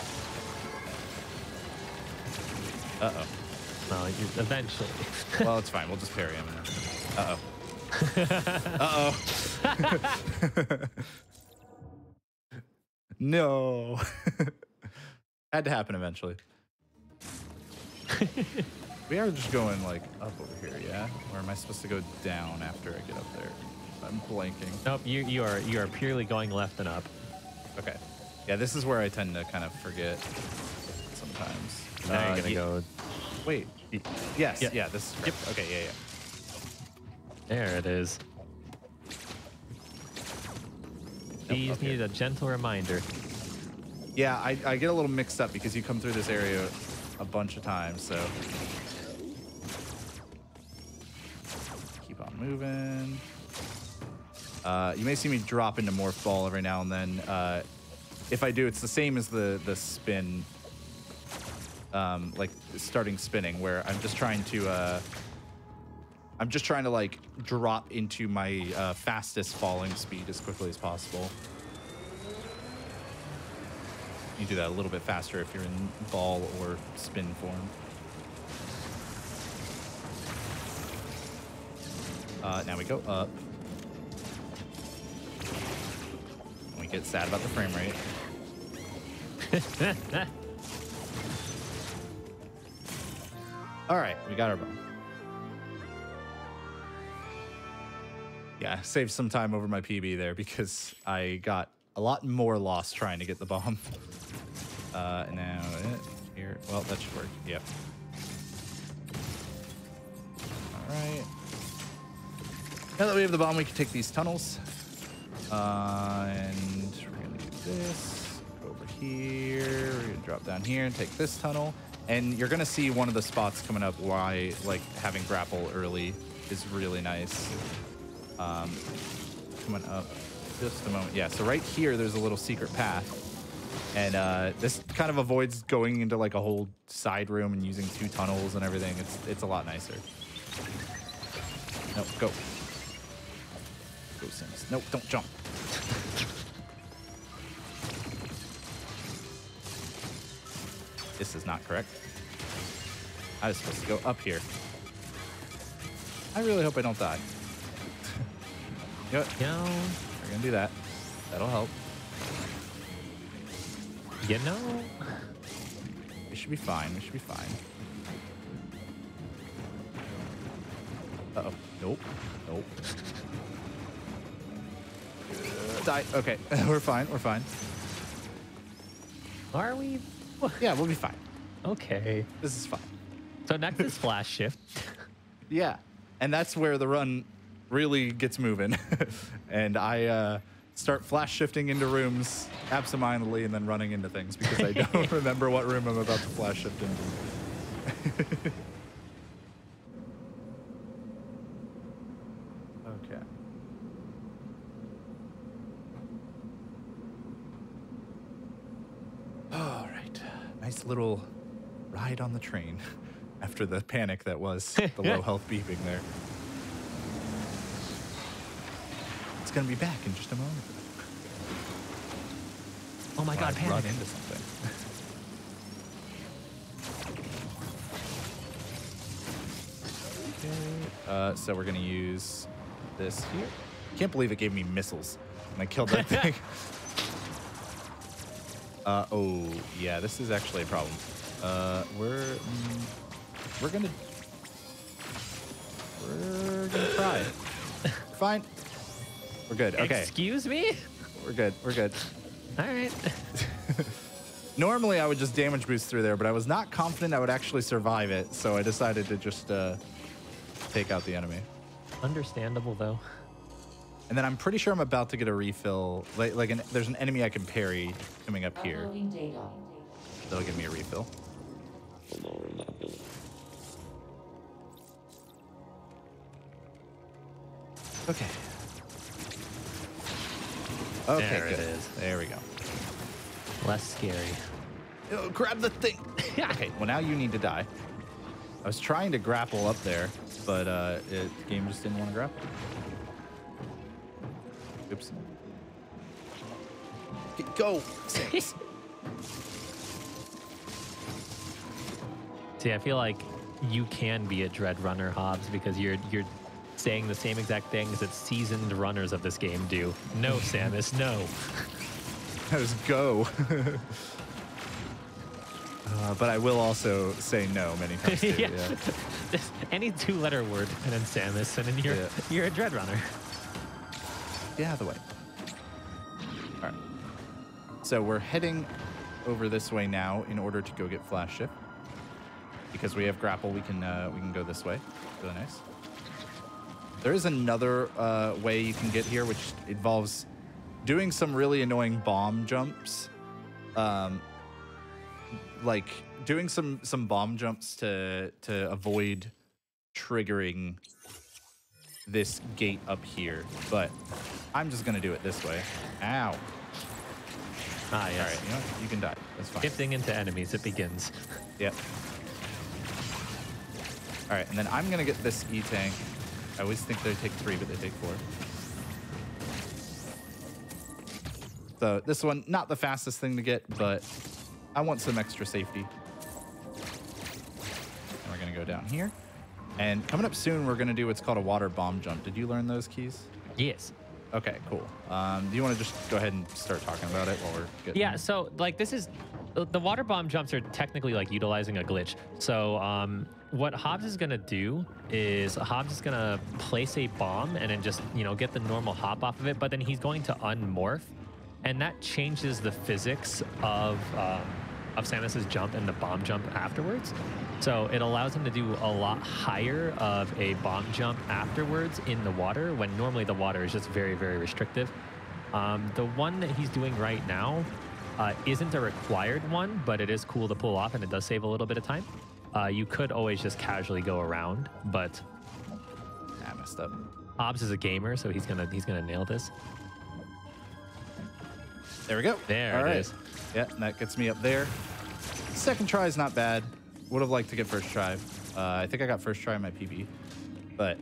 Uh-oh. No, eventually. Well, it's fine. We'll just parry him. Uh-oh. Uh-oh. No. Had to happen eventually. We are just going like up over here, yeah? Or am I supposed to go down after I get up there? I'm blanking. Nope, you are purely going left and up. Okay. Yeah, this is where I tend to kind of forget sometimes. Now you're gonna go. Wait. Yes. Yeah. Yeah. This is correct. Yep. Okay. Yeah. There it is. You just needed a gentle reminder. Yeah, I get a little mixed up because you come through this area a bunch of times, so keep on moving. You may see me drop into morph ball every now and then. If I do, it's the same as the spin, like starting spinning, where I'm just trying to like drop into my fastest falling speed as quickly as possible. You do that a little bit faster if you're in ball or spin form. Now we go up. And we get sad about the frame rate. All right, we got our bomb. Yeah, saved some time over my PB there because I got a lot more lost trying to get the bomb. Now here, well, that should work. Yep. All right. Now that we have the bomb, we can take these tunnels. And we're gonna do this. Go over here. We're gonna drop down here and take this tunnel. And you're gonna see one of the spots coming up why like having grapple early is really nice. Coming up just a moment. Yeah, so right here there's a little secret path. And this kind of avoids going into like a whole side room and using two tunnels and everything. It's a lot nicer. No, go. Go, Sims. Nope, don't jump. This is not correct. I was supposed to go up here. I really hope I don't die. You know what? You know, We're gonna do that. That'll help. you know. We should be fine. We should be fine. Uh-oh. Nope. Nope. Die. Okay. We're fine. We're fine. Are we? Yeah, we'll be fine. Okay. This is fine. So next is flash shift. Yeah. And that's where the run really gets moving. And I start flash shifting into rooms absentmindedly and then running into things because I don't remember what room I'm about to flash shift into. Okay. All right. Nice little ride on the train after the panic that was the low health beeping there. It's going to be back in just a moment. Oh my God, panic. Run into something. Okay. So we're going to use this here. Can't believe it gave me missiles when I killed that thing. Oh, yeah, this is actually a problem. We're gonna try it. Fine. We're good. Okay. Excuse me? We're good. We're good. All right. Normally, I would just damage boost through there, but I was not confident I would actually survive it, so I decided to just take out the enemy. Understandable, though. And then I'm pretty sure I'm about to get a refill. There's an enemy I can parry coming up here. That'll give me a refill. Okay. Okay, there good. it is. There we go. Less scary. Oh, grab the thing. Okay, well now you need to die. I was trying to grapple up there, but the game just didn't want to grapple. Oops. Go. See, I feel like you can be a dread runner, Hobbs, because you're saying the same exact things that seasoned runners of this game do. No, Samus, no. That was go. But I will also say no many times too. Yeah. Any two-letter word and then Samus, and then you're a dread runner. Get out of the way. All right. So we're heading over this way now in order to go get flash shift. Because we have grapple, we can go this way. Really nice. There is another way you can get here, which involves doing some really annoying bomb jumps. Like doing some bomb jumps to avoid triggering this gate up here. But I'm just gonna do it this way. Ow. Ah, yes. All right, you know what? You can die. That's fine. Shifting into enemies, it begins. Yep. All right, and then I'm gonna get this E-tank. I always think they take 3, but they take 4. So this one, not the fastest thing to get, but I want some extra safety. And we're gonna go down here. And coming up soon, we're gonna do what's called a water bomb jump. Did you learn those keys? Yes. Okay, cool. Do you want to just go ahead and start talking about it while we're getting... Yeah, so like this is the water bomb jumps are technically like utilizing a glitch. So what Hobbs is gonna do is Hobbs is gonna place a bomb and then just get the normal hop off of it, but then he's going to unmorph, and that changes the physics of Samus's jump and the bomb jump afterwards. So it allows him to do a lot higher of a bomb jump afterwards in the water, when normally the water is just very, very restrictive. The one that he's doing right now isn't a required one, but it is cool to pull off, and it does save a little bit of time. You could always just casually go around, but I messed up. Hobbs is a gamer, so he's gonna nail this. There we go. There All it right. is. Yeah, and that gets me up there. Second try is not bad. Would have liked to get first try. I think I got first try in my PB. But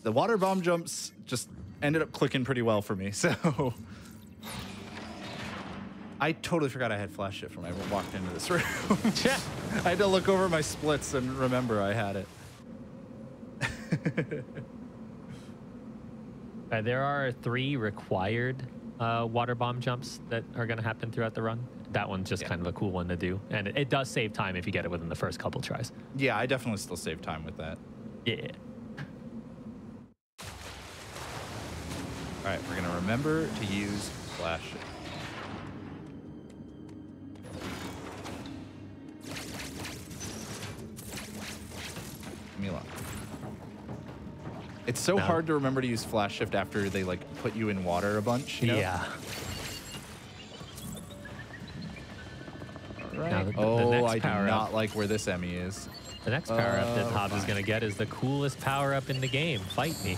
the water bomb jumps just ended up clicking pretty well for me. So I totally forgot I had flash shift when I walked into this room. I had to look over my splits and remember I had it. There are 3 required water bomb jumps that are going to happen throughout the run. That one's just kind of a cool one to do. And it does save time if you get it within the first couple tries. Yeah, I definitely still save time with that. Yeah. All right, we're gonna remember to use flash shift. Leave me alone. It's so hard to remember to use flash shift after they like put you in water a bunch, you know? Yeah. All right. Now, Oh, I do not like where this Emmy is. The next power up that JHobz is going to get is the coolest power up in the game. Fight me.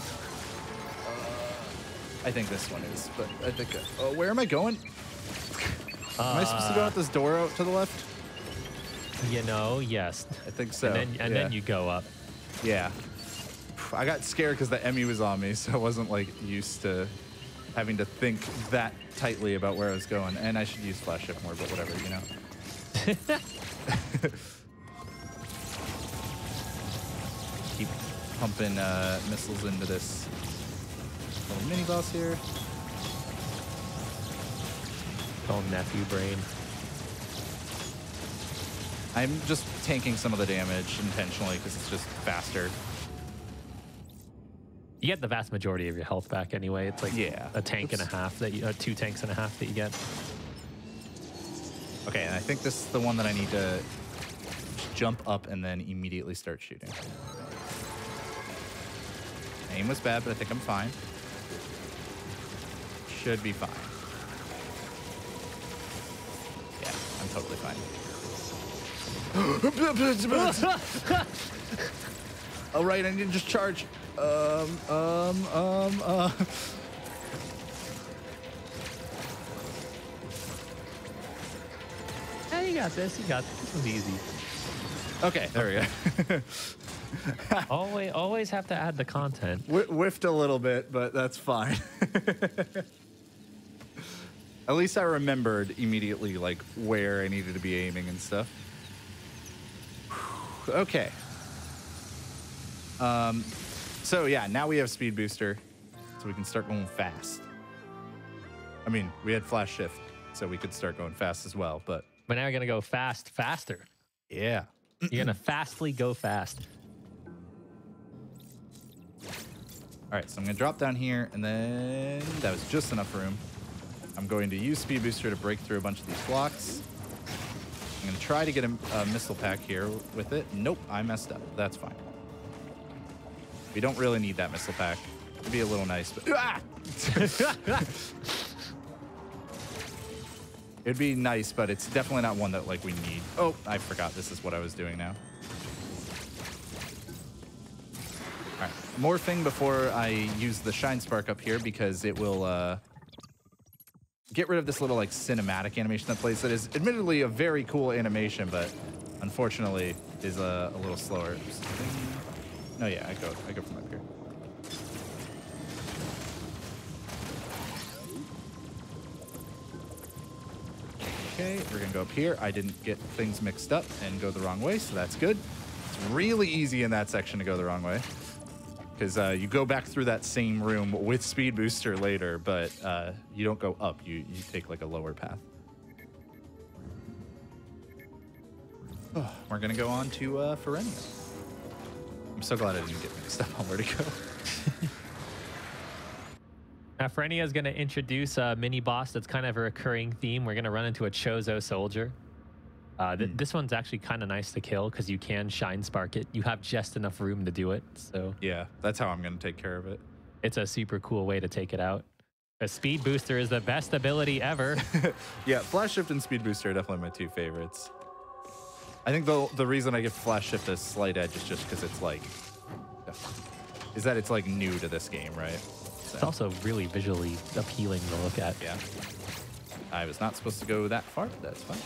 I think this one is, but I think. Where am I going? Am I supposed to go out this door out to the left? You know, yes. I think so. And then you go up. Yeah. I got scared because the Emmy was on me, so I wasn't like used to having to think that tightly about where I was going. And I should use flash shift more, but whatever, you know. Keep pumping missiles into this little mini boss here. Call nephew brain. I'm just tanking some of the damage intentionally because it's just faster. You get the vast majority of your health back anyway. It's like a tank and a half that you, 2 tanks and a half that you get. Okay, and I think this is the one that I need to jump up and then immediately start shooting. Aim was bad, but I think I'm fine. Should be fine. Yeah, I'm totally fine. All right, I need to just charge. Hey, you got this. You got this. This one's easy. Okay, there we go. always have to add the content. Whiffed a little bit, but that's fine. At least I remembered immediately like where I needed to be aiming and stuff. Okay. So yeah, now we have speed booster, so we can start going fast. I mean, we had flash shift, so we could start going fast as well, but now you're gonna go faster. Yeah. You're gonna fastly go fast. All right, so I'm gonna drop down here, and then that was just enough room. I'm going to use speed booster to break through a bunch of these blocks. I'm gonna try to get a missile pack here with it. Nope, I messed up. That's fine. We don't really need that missile pack. It'd be a little nice, but it'd be nice, but it's definitely not one that like we need. Oh, I forgot this is what I was doing now. All right, morphing before I use the shine spark up here because it will get rid of this little like cinematic animation that plays. That is admittedly a very cool animation, but unfortunately is a little slower. No, yeah, I go from up here. Okay, we're gonna go up here. I didn't get things mixed up and go the wrong way, so that's good. It's really easy in that section to go the wrong way because you go back through that same room with speed booster later, but you don't go up. You take like a lower path. Oh, we're gonna go on to Ferenia. I'm so glad I didn't get mixed up on where to go. Now, Ferenia is going to introduce a mini boss that's kind of a recurring theme. We're going to run into a Chozo Soldier. This one's actually kind of nice to kill because you can shine spark it. You have just enough room to do it. So yeah, that's how I'm going to take care of it. It's a super cool way to take it out. A speed booster is the best ability ever. Yeah, flash shift and speed booster are definitely my two favorites. I think the reason I give flash shift a slight edge is just because it's like, is that it's like new to this game, right? So. It's also really visually appealing to look at. Yeah. I was not supposed to go that far. That's fine.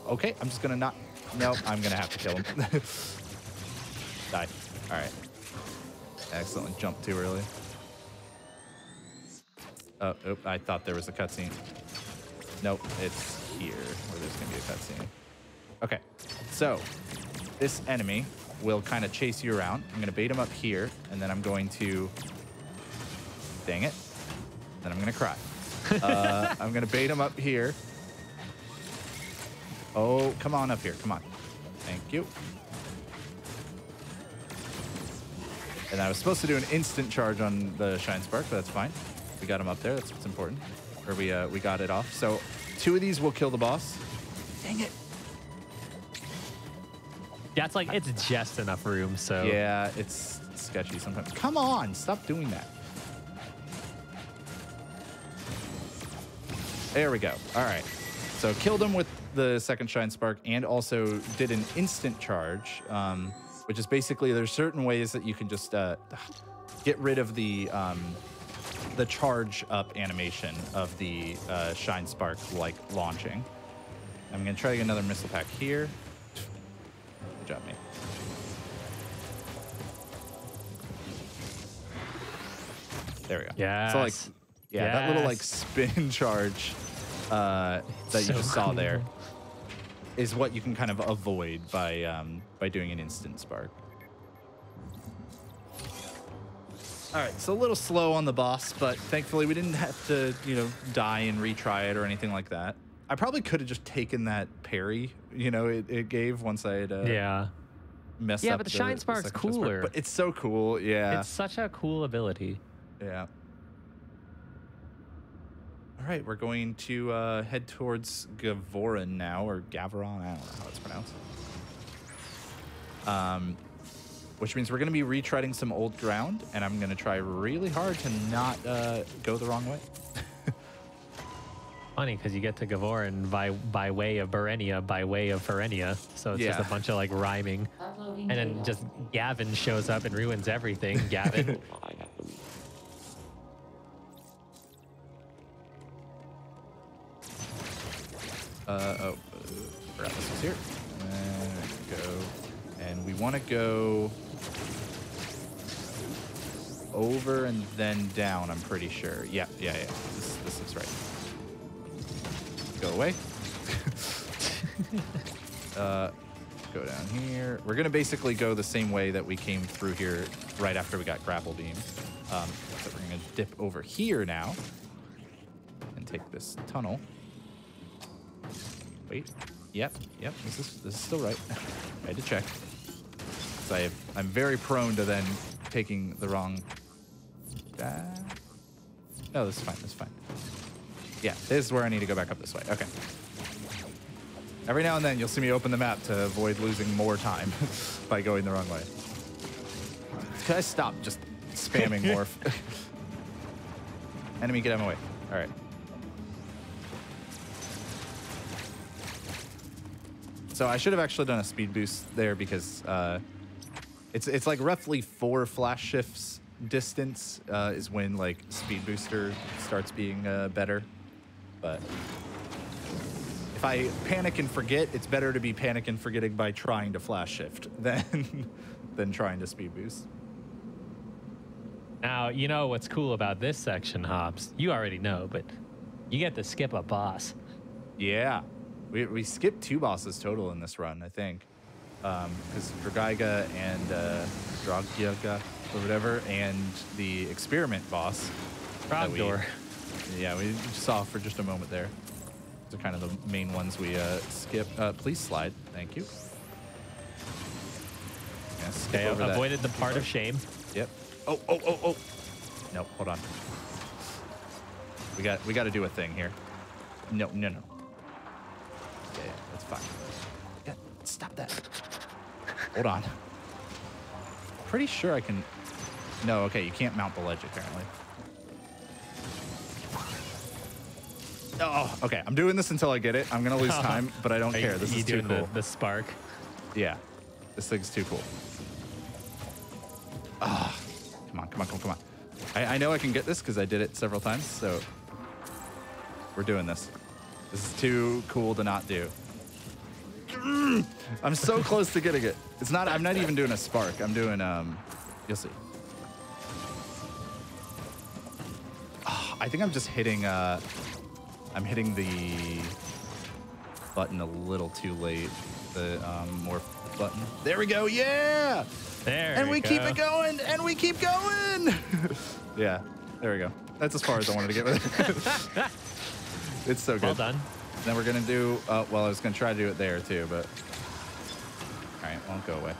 Okay, I'm just gonna not. No, I'm gonna have to kill him. Die. All right. Excellent. Jump too early. Oh, I thought there was a cutscene. Nope, it's here where there's gonna be a cutscene. Okay, so this enemy will kind of chase you around. I'm gonna bait him up here, and then I'm going to, dang it, then I'm gonna cry. I'm gonna bait him up here. Oh, come on up here, come on. Thank you. And I was supposed to do an instant charge on the shine spark, but that's fine. We got him up there. That's what's important. Or we got it off. So 2 of these will kill the boss. Dang it. Yeah, it's like, it's just enough room, so. Yeah, it's sketchy sometimes. Come on, stop doing that. There we go. All right. So killed him with the second Shine Spark and also did an instant charge, which is basically there's certain ways that you can just get rid of the charge up animation of the Shine Spark like launching. I'm going to try to get another missile pack here. Good job, mate. There we go. Yeah. So like, yeah, that little like spin charge that you just saw there is what you can kind of avoid by doing an instant spark. All right, so a little slow on the boss, but thankfully we didn't have to, you know, die and retry it or anything like that. I probably could have just taken that parry, you know, it gave once I had messed up. Yeah, but the Shine Spark's cooler. But it's so cool, yeah. It's such a cool ability. Yeah. All right, we're going to head towards Gavoron now, or Gavaron, I don't know how it's pronounced. Which means we're going to be retreading some old ground, and I'm going to try really hard to not go the wrong way. Funny, because you get to Gavoron by way of Berenia, by way of Ferenia, so it's just a bunch of like rhyming. And then just Gavin shows up and ruins everything. Gavin. Forgot this was here. Go. And we want to go over and then down, I'm pretty sure. Yeah. This looks right. Go away. Go down here. We're going to basically go the same way that we came through here right after we got grapple beam. So we're going to dip over here now and take this tunnel. Wait. Yep. This is still right. I had to check. Because I'm very prone to then taking the wrong. No, this is fine. This is fine. Yeah, this is where I need to go back up this way. Okay. Every now and then you'll see me open the map to avoid losing more time by going the wrong way. Can I stop just spamming morph? Enemy, get out of my way. All right. So I should have actually done a speed boost there because it's like roughly 4 flash shifts distance is when like speed booster starts being better. But if I panic and forget, it's better to be panic and forgetting by trying to flash shift than trying to speed boost. Now, you know what's cool about this section, Hobbs? You already know, but you get to skip a boss. Yeah. We skipped 2 bosses total in this run, I think. Because Dragaiga and Dragyaga or whatever, and the experiment boss. Frogdoor. Yeah, we saw for just a moment there. Those are kind of the main ones we skip. Please slide. Thank you. Yeah, okay, avoided the part of shame. Yep. Oh. No, hold on. We got to do a thing here. No. Yeah, that's fine. Yeah, stop that. Hold on. Pretty sure I can. No, okay, you can't mount the ledge apparently. Oh, okay. I'm doing this until I get it. I'm gonna lose time, but I don't care. This is too cool. The spark. Yeah, this thing's too cool. Ah, come on. I know I can get this because I did it several times. So we're doing this. This is too cool to not do. I'm so close to getting it. It's not. I'm not even doing a spark. I'm doing. You'll see. Oh, I think I'm just hitting. I'm hitting the button a little too late. The morph button. There we go. Yeah. There. And we keep it going. And we keep going. Yeah. There we go. That's as far as I wanted to get with it. It's so good. Well done. Then we're gonna do. Well, I was gonna try to do it there too, but all right, won't go away.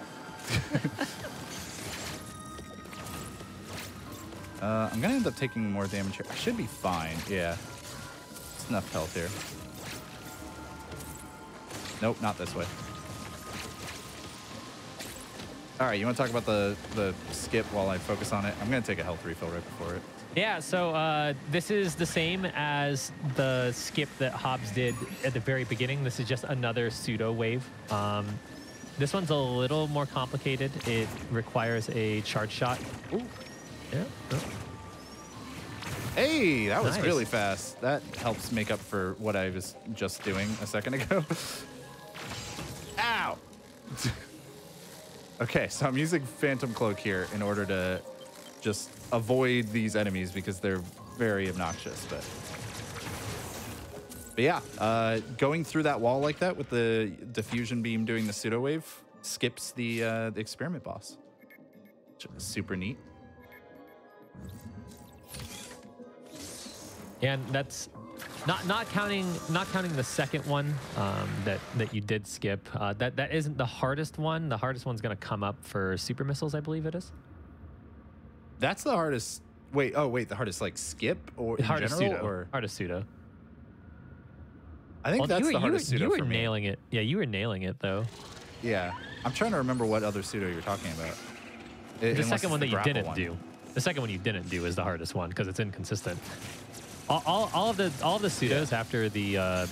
I'm gonna end up taking more damage here. I should be fine. Yeah. It's enough health here. Nope, not this way. All right, you want to talk about the skip while I focus on it? I'm gonna take a health refill right before it. Yeah, so this is the same as the skip that JHobz did at the very beginning. This is just another pseudo wave. This one's a little more complicated. It requires a charge shot. Ooh. Yeah. Oh. Hey, that was Nice. really fast. That helps make up for what I was just doing a second ago. Ow! Okay, so I'm using Phantom Cloak here in order to just avoid these enemies because they're very obnoxious. But yeah, going through that wall like that with the diffusion beam doing the pseudo wave skips the experiment boss. Which is super neat. And that's not counting the second one that you did skip. That isn't the hardest one. The hardest one's gonna come up for super missiles, I believe it is. That's the hardest. Wait, the hardest like skip or in Hardest general pseudo. or Hardest pseudo. I think that's the hardest pseudo you were for me. nailing it. Yeah, you were nailing it though. Yeah, I'm trying to remember what other pseudo you're talking about. The second one that you didn't do. The second one you didn't do is the hardest one because it's inconsistent. All of the pseudos after the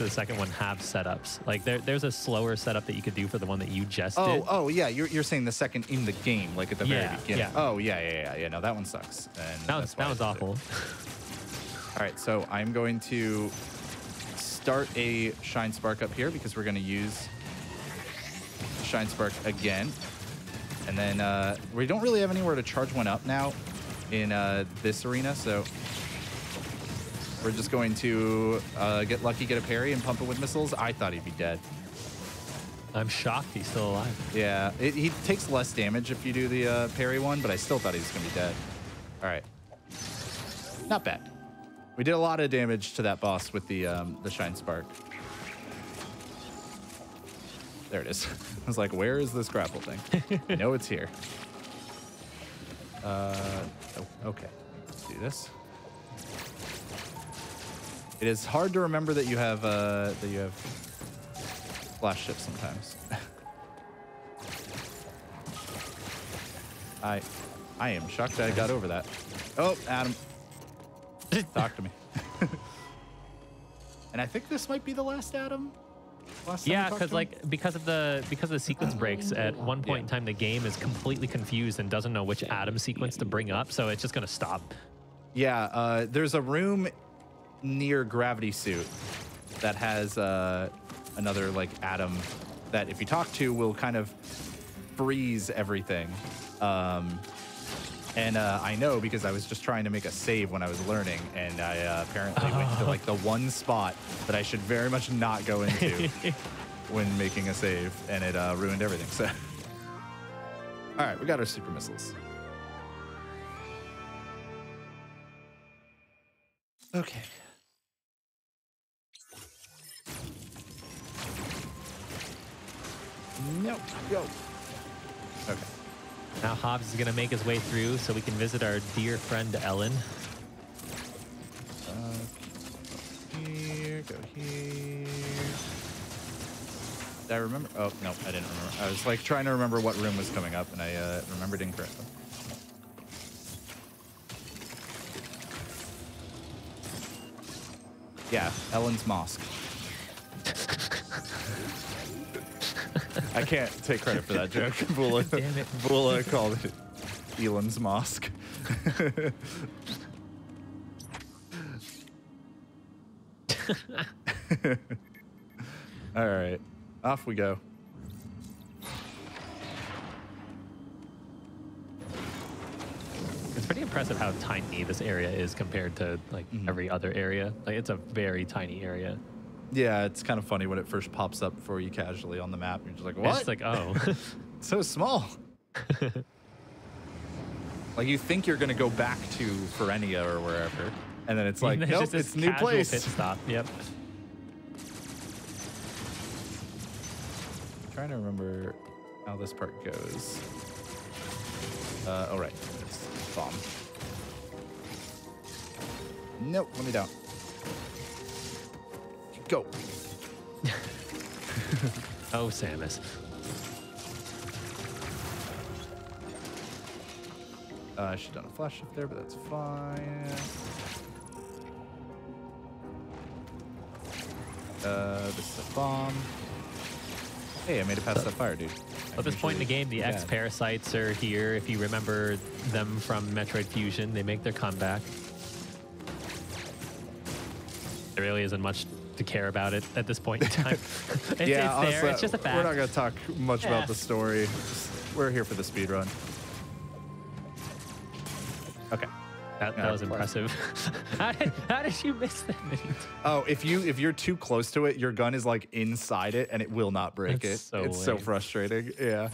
second one have setups. Like there's a slower setup that you could do for the one that you just did. Oh yeah, you're saying the second in the game, like at the very beginning. Yeah. Oh yeah. No, that one sucks. And that was awful. All right, so I'm going to start a Shine Spark up here because we're going to use Shine Spark again. And then we don't really have anywhere to charge one up now in this arena, so we're just going to get lucky, get a parry, and pump it with missiles. I thought he'd be dead. I'm shocked he's still alive. Yeah, he takes less damage if you do the parry one, but I still thought he was going to be dead. All right. Not bad. We did a lot of damage to that boss with the Shine Spark. There it is. I was like, where is this grapple thing? I know it's here. Okay. Let's do this. It is hard to remember that you have flash shift sometimes. I am shocked I got over that. Oh, Adam. Talk to me. And I think this might be the last Adam. Yeah, because of the sequence breaks, at one point in time the game is completely confused and doesn't know which Adam sequence to bring up, so it's just gonna stop. Yeah, there's a room near Gravity Suit that has another like Adam that if you talk to will kind of freeze everything. And I know because I was just trying to make a save when I was learning, and I apparently went to like the one spot that I should very much not go into when making a save, and it ruined everything. So, all right, we got our super missiles. Okay. Nope. Go. Okay. Now JHobz is gonna make his way through so we can visit our dear friend Ellen. Here, go here. Did I remember? Oh, no, I didn't remember. I was like trying to remember what room was coming up, and I remembered incorrectly. Yeah, Ellen's Mosque. I can't take credit for that joke. Bula called it Elon's Mosque. All right, off we go. It's pretty impressive how tiny this area is compared to like every other area. Like it's a very tiny area. Yeah, it's kind of funny when it first pops up for you casually on the map. You're just like, what? It's like, oh. It's so small. Like you think you're going to go back to Ferenia or wherever. And then it's like, nope, just it's a new place. Pit stop. Yep. I'm trying to remember how this part goes. Oh, right. It's bomb. Nope, let me down. Go. Oh, Samus. She's done a flash shift there, but that's fine. This is a bomb. Hey, I made it past that fire, dude. At this point in the game, the X-Parasites are here. If you remember them from Metroid Fusion, they make their comeback. There really isn't much to care about it at this point in time. It's honestly, there. It's just a fact. We're not going to talk much about the story. We're here for the speed run. Okay. That was impressive. How did you miss that? Oh, if you're too close to it, your gun is like inside it and it will not break it. It's so frustrating. Yeah.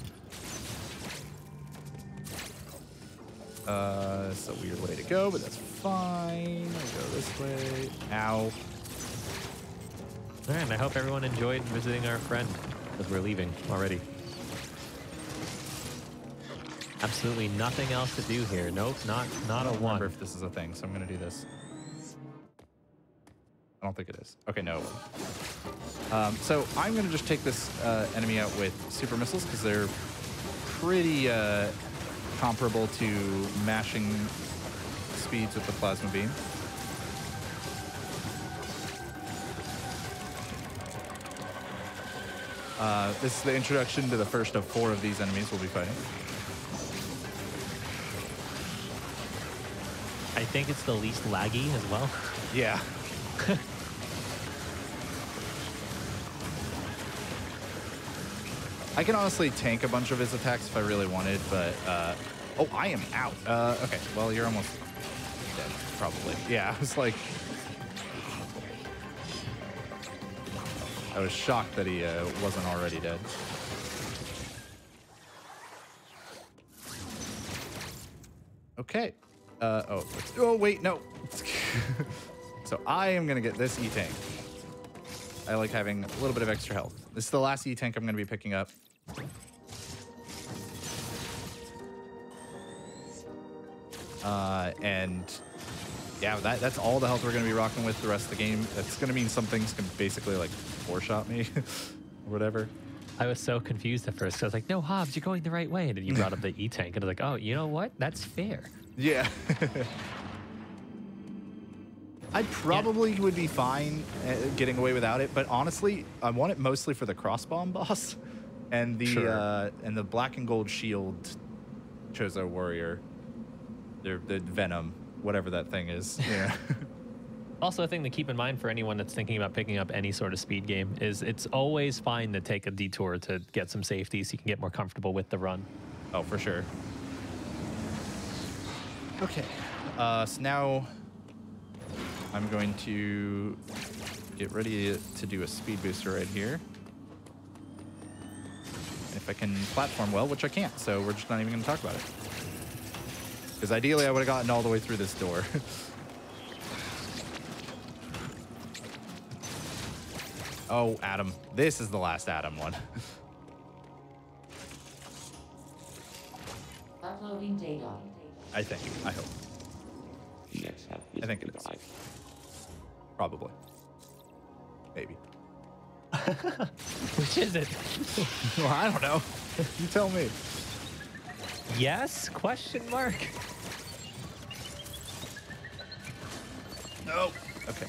It's a weird way to go, but that's fine. I'll go this way. Ow. All right, and I hope everyone enjoyed visiting our friend because we're leaving already. Absolutely nothing else to do here. Nope, not a one. Remember if this is a thing, so I'm gonna do this. I don't think it is. Okay, no. So I'm gonna just take this enemy out with super missiles because they're pretty comparable to mashing speeds with the plasma beam. This is the introduction to the first of 4 of these enemies we'll be fighting. I think it's the least laggy as well. Yeah. I can honestly tank a bunch of his attacks if I really wanted, but oh, I am out. Okay, well, you're almost dead, probably. Yeah, I was like, I was shocked that he wasn't already dead. Okay. Oh, wait, no. So I am going to get this E-Tank. I like having a little bit of extra health. This is the last E-Tank I'm going to be picking up. And yeah, that's all the health we're going to be rocking with the rest of the game. That's going to mean some things can basically like 4-shot me or whatever. I was so confused at first. I was like, no, Hobbs, you're going the right way. And then you brought up the E-Tank. And I was like, oh, you know what? That's fair. Yeah. I probably would be fine getting away without it, but honestly, I want it mostly for the crossbomb boss and the black and gold shield Chozo warrior. The Venom, whatever that thing is. Yeah. Also, a thing to keep in mind for anyone that's thinking about picking up any sort of speed game is it's always fine to take a detour to get some safety so you can get more comfortable with the run. Oh, for sure. Okay. So now I'm going to get ready to do a speed booster right here. And if I can platform well, which I can't, so we're just not even going to talk about it. Because ideally, I would have gotten all the way through this door. Oh, Adam. This is the last Adam one. Uploading data. I think. I hope. I think it is. Probably. Maybe. Which is it? Well, I don't know. You tell me. Yes? Question mark. No. Okay.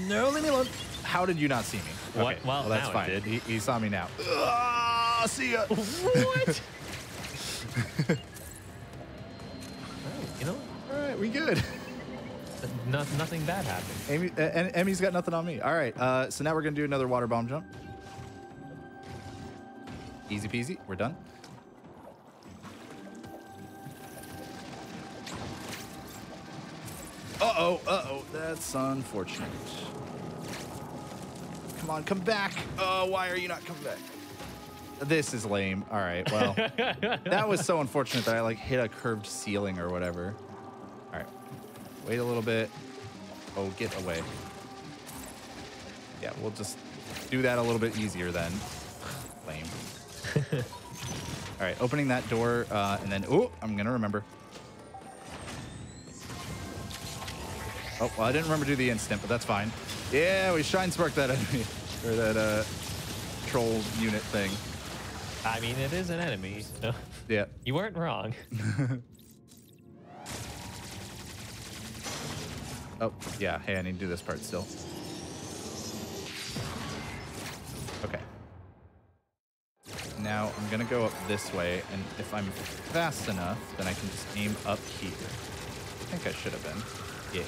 No, leave me alone. How did you not see me? What? Okay. Well, that's now it fine. did. He saw me now. See ya. What? You know, All right, we good. nothing bad happened. Emmy's got nothing on me. All right, so now we're gonna do another water bomb jump. Easy peasy. We're done. Uh-oh. That's unfortunate. Come on, come back. Oh, why are you not coming back? This is lame. All right, well, that was so unfortunate that I like hit a curved ceiling or whatever. All right, wait a little bit. Oh, get away. Yeah, we'll just do that a little bit easier then. Lame. All right, opening that door, and then, oh, I'm gonna remember. Oh, well, I didn't remember to do the instant, but that's fine. Yeah, we shine spark that enemy. Or that troll unit thing. I mean, it is an enemy. So yeah. You weren't wrong. Oh, yeah. Hey, I need to do this part still. Okay. Now I'm going to go up this way, and if I'm fast enough, then I can just aim up here. I think I should have been. Yeah.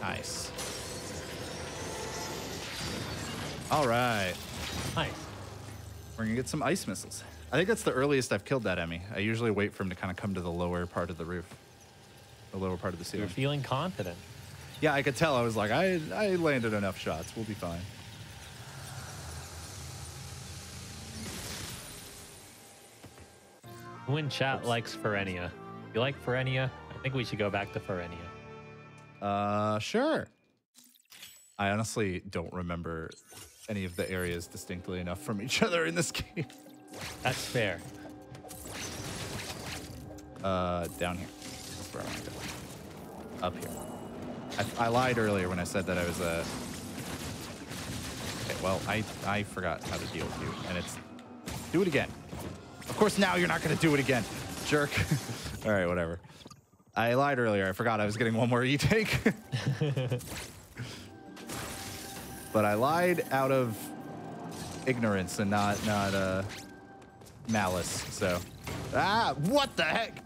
Nice. All right. Nice. We're going to get some ice missiles. I think that's the earliest I've killed that Emmy. I usually wait for him to kind of come to the lower part of the roof. The lower part of the ceiling. You're feeling confident. Yeah, I could tell. I was like, I landed enough shots. We'll be fine. Who in chat likes Ferenia? You like Ferenia? I think we should go back to Ferenia. Sure. I honestly don't remember any of the areas distinctly enough from each other in this game. That's fair. Down here. That's where I want to go. Up here. I lied earlier when I said that I was a... Okay, well, I forgot how to deal with you, and it's... Do it again. Of course, now you're not going to do it again, jerk. All right, whatever. I lied earlier. I forgot I was getting one more E-take. But I lied out of ignorance and not malice, so... Ah, what the heck?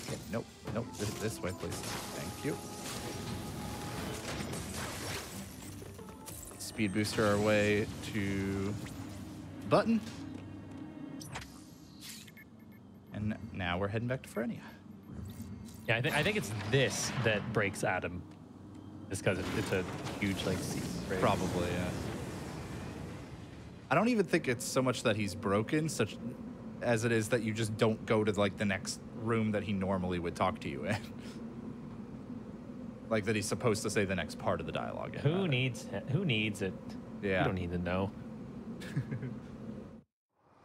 Okay, nope, nope, this way, please. Thank you. Speed booster our way to button. And now we're heading back to Ferenia. Yeah, I think it's this that breaks Adam. Just because it's a huge, like, seat. Right? Probably, yeah. I don't even think it's so much that he's broken, such as it is that you just don't go to, like, the next room that he normally would talk to you in. Like, that he's supposed to say the next part of the dialogue. Who needs it? Yeah. You don't need to know.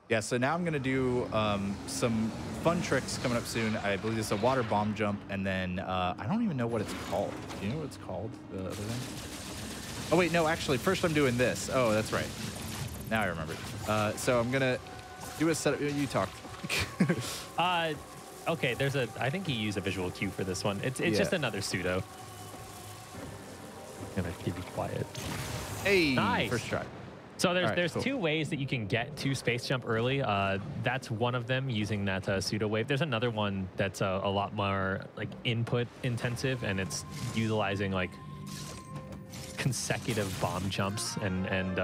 Yeah, so now I'm going to do some fun tricks coming up soon. I believe it's a water bomb jump, and then I don't even know what it's called. Do you know what it's called, the other thing? Oh, wait, no, actually, first I'm doing this. Oh, that's right. Now I remember. So I'm going to do a setup. You talk. Okay, I think you use a visual cue for this one. It's just another pseudo. I'm going to keep you quiet. Hey, nice. First try. So there's Right, cool. 2 ways that you can get to space jump early. That's one of them, using that pseudo wave. There's another one that's a lot more like input intensive, and it's utilizing like consecutive bomb jumps and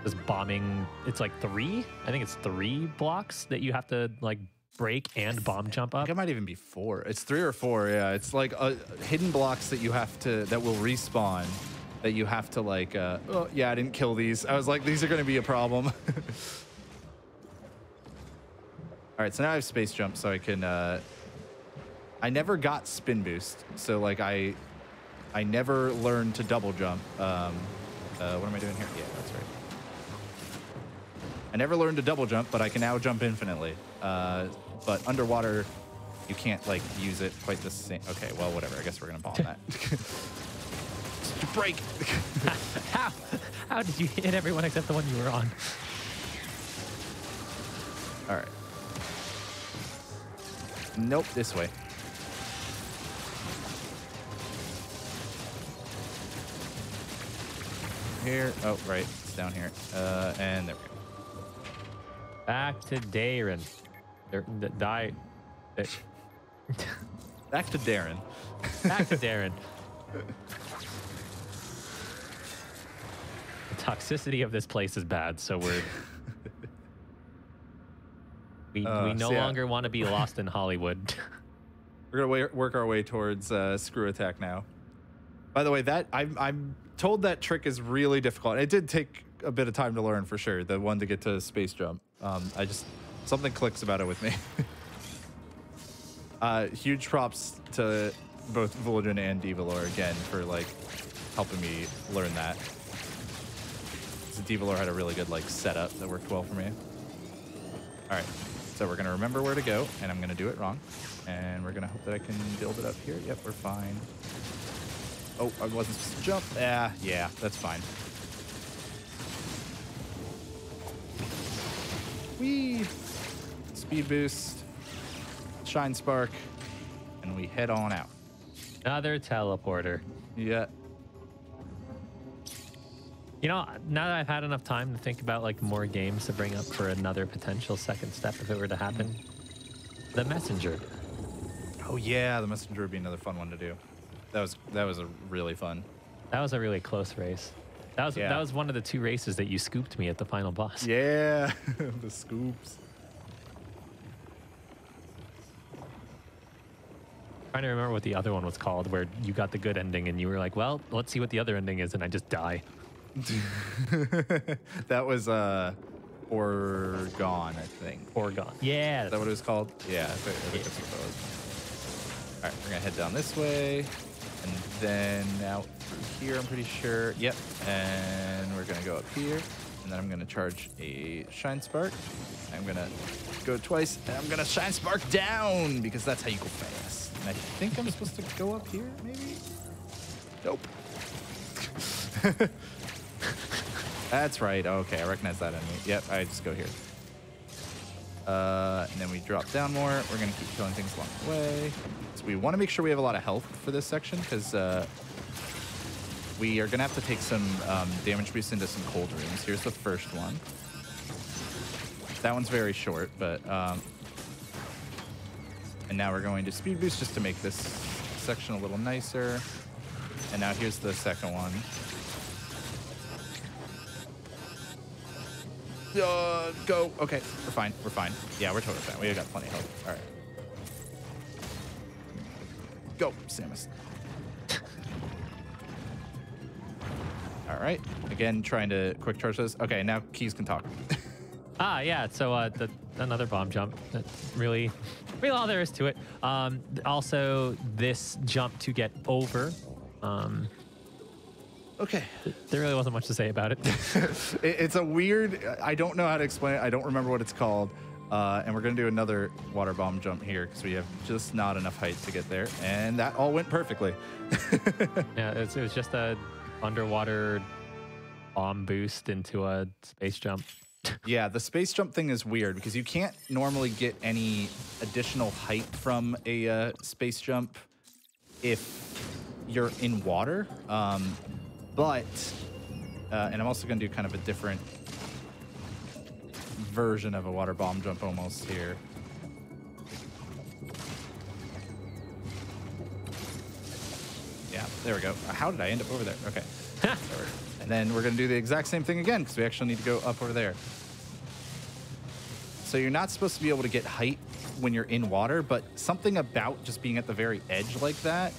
just bombing. It's like 3. I think it's 3 blocks that you have to like break and bomb jump I up. think it might even be 4. It's 3 or 4. Yeah, it's like hidden blocks that you have to that will respawn. That you have to like, oh yeah, I didn't kill these. I was like, these are gonna be a problem. All right, so now I have space jump, so I can, I never got spin boost. So like I never learned to double jump. What am I doing here? Yeah, that's right. I never learned to double jump, but I can now jump infinitely. But underwater, you can't like use it quite the same. Okay, well, whatever. I guess we're gonna bomb that. Break. How did you hit everyone except the one you were on? All right. Nope, this way. Here. Oh, right. It's down here. And there we go. Back to Darren. Back to Darren. Back to Darren. The toxicity of this place is bad, so we no longer want to be lost in Hollywood. We're gonna work our way towards screw attack now. By the way, that I'm told that trick is really difficult. It did take a bit of time to learn for sure. The one to get to space jump. Something clicks about it with me. Huge props to both Vulcan and Divalor again for like helping me learn that. So Divalor had a really good like setup that worked well for me. All right, so we're gonna remember where to go, and I'm gonna do it wrong, and we're gonna hope that I can build it up here. Yep, we're fine. Oh, I wasn't supposed to jump. Yeah, that's fine. Whee! Speed boost, shine spark, and we head on out. Another teleporter. Yeah. You know, now that I've had enough time to think about like more games to bring up for another potential second step if it were to happen, the messenger. Oh yeah, the messenger would be another fun one to do. That was a really fun. That was a really close race. That was one of the 2 races that you scooped me at the final boss. Yeah, the scoops. Trying to remember what the other one was called, where you got the good ending and you were like, well, let's see what the other ending is, and I just die. That was Oregon, I think. Oregon. Yeah. Is that what it was called? Yeah, I think that's what that was. All right, we're gonna head down this way, and then out through here, I'm pretty sure. Yep, and we're gonna go up here, and then I'm gonna charge a shine spark. I'm gonna go twice, and I'm gonna shine spark down, because that's how you go fast. And I think I'm supposed to go up here, maybe? Nope. That's right. Okay, I recognize that enemy. Yep, I just go here. And then we drop down more. We're going to keep killing things along the way. So we want to make sure we have a lot of health for this section, because we are going to have to take some damage boost into some cold rooms. Here's the first one. That one's very short, but... and now we're going to speed boost just to make this section a little nicer. And now here's the second one. Go. Okay, we're fine. We're fine. Yeah, we're totally fine. We got plenty of health. All right. Go, Samus. All right. Again, trying to quick charge this. Okay, now Keys can talk. Yeah. So another bomb jump. That's really all there is to it. Also, this jump to get over. Okay. There really wasn't much to say about it. It's a weird, I don't know how to explain it. I don't remember what it's called. And we're going to do another water bomb jump here because we have just not enough height to get there. And that all went perfectly. Yeah, it was just a underwater bomb boost into a space jump. Yeah, the space jump thing is weird because you can't normally get any additional height from a space jump if you're in water. But and I'm also going to do kind of a different version of a water bomb jump almost here. Yeah, there we go. How did I end up over there? Okay. And then we're going to do the exact same thing again because we actually need to go up over there. So you're not supposed to be able to get height when you're in water, but something about just being at the very edge like that,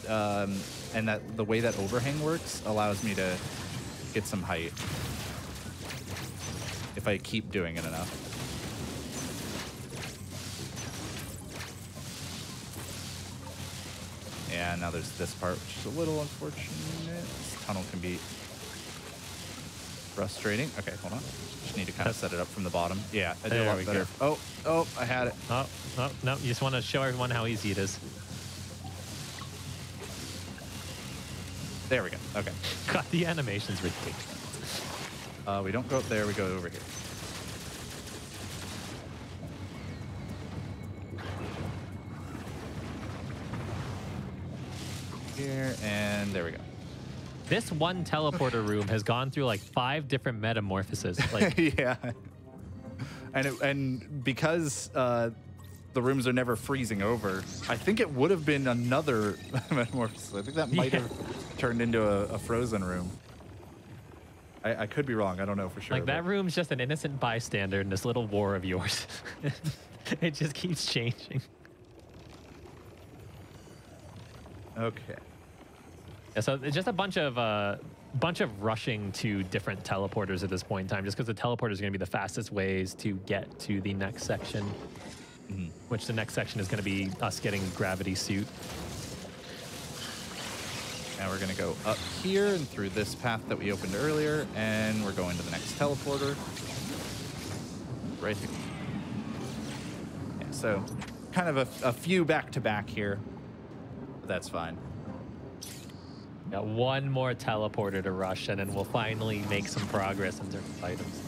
and that the way that overhang works allows me to get some height if I keep doing it enough. Yeah, now there's this part, which is a little unfortunate. This tunnel can be frustrating. Okay, hold on. Just need to kind of set it up from the bottom. Yeah, I did a lot better. Oh, I had it. Oh, no, you just want to show everyone how easy it is. There we go. Okay. God, the animation's ridiculous. We don't go up there, we go over here. Here, and there we go. This one teleporter room has gone through like 5 different metamorphoses. Like, yeah. And because the rooms are never freezing over, I think it would have been another metamorphosis. I think that might have turned into a frozen room. I could be wrong. I don't know for sure. Like that room's just an innocent bystander in this little war of yours. It just keeps changing. Okay. Yeah, so it's just a bunch of rushing to different teleporters at this point in time, just because the teleporters are going to be the fastest ways to get to the next section. which the next section is going to be us getting gravity suit. Now we're gonna go up here and through this path that we opened earlier, and we're going to the next teleporter. Right here. Yeah, so kind of a few back-to-back here, but that's fine. Got one more teleporter to rush, and then we'll finally make some progress in terms of items.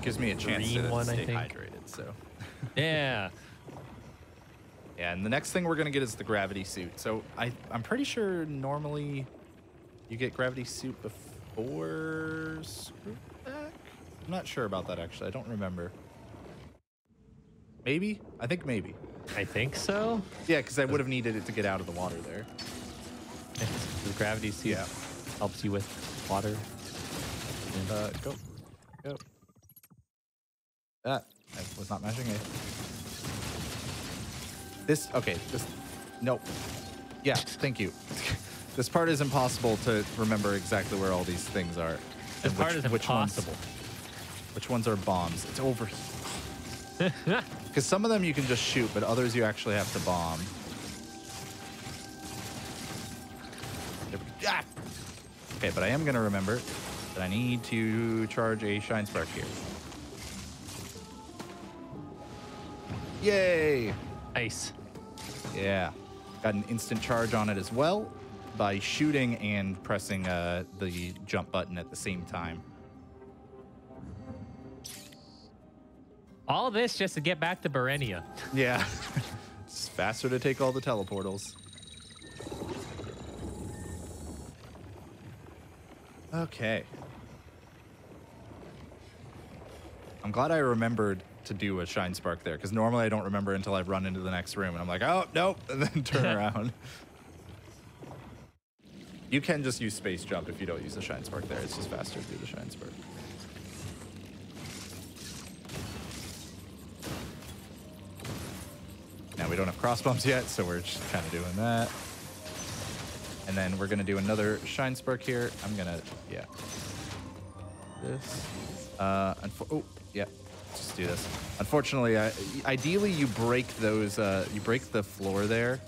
Gives me a chance Green to one, stay I think. hydrated, so. Yeah. Yeah, and the next thing we're gonna get is the gravity suit. So I'm pretty sure normally you get gravity suit before screw back? I'm not sure about that actually. I don't remember. Maybe? I think maybe. I think so. Yeah, because I would have needed it to get out of the water there. The gravity suit helps you with water. Go. Go. I was not mashing A. Nope. Yeah, thank you. This part is impossible to remember exactly where all these things are. This part is impossible. Which ones are bombs? It's over here. Because some of them you can just shoot, but others you actually have to bomb. Ah! Okay, but I am going to remember that I need to charge a Shine Spark here. Yay! Nice. Yeah. Got an instant charge on it as well by shooting and pressing the jump button at the same time. All this just to get back to Berenia. Yeah. It's faster to take all the teleportals. Okay. I'm glad I remembered to do a Shine Spark there, because normally I don't remember until I've run into the next room, and I'm like, oh, nope, and then turn around. You can just use Space Jump if you don't use the Shine Spark there. It's just faster to do the Shine Spark. Now we don't have cross bumps yet, so we're just kind of doing that. And then we're gonna do another Shine Spark here. I'm gonna, yeah. This. Oh, yeah. Just do this. Unfortunately, ideally you break those. You break the floor there,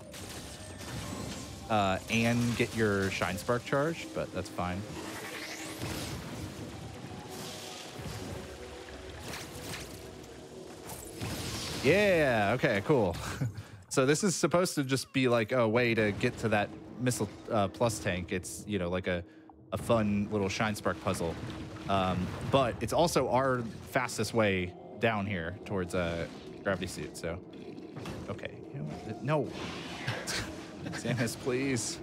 and get your Shine Spark charge, but that's fine. Yeah. Okay. Cool. So this is supposed to just be like a way to get to that missile plus tank. It's, you know, like a fun little Shine Spark puzzle. But it's also our fastest way down here towards gravity suit. So, okay. You know what? No. Samus, please.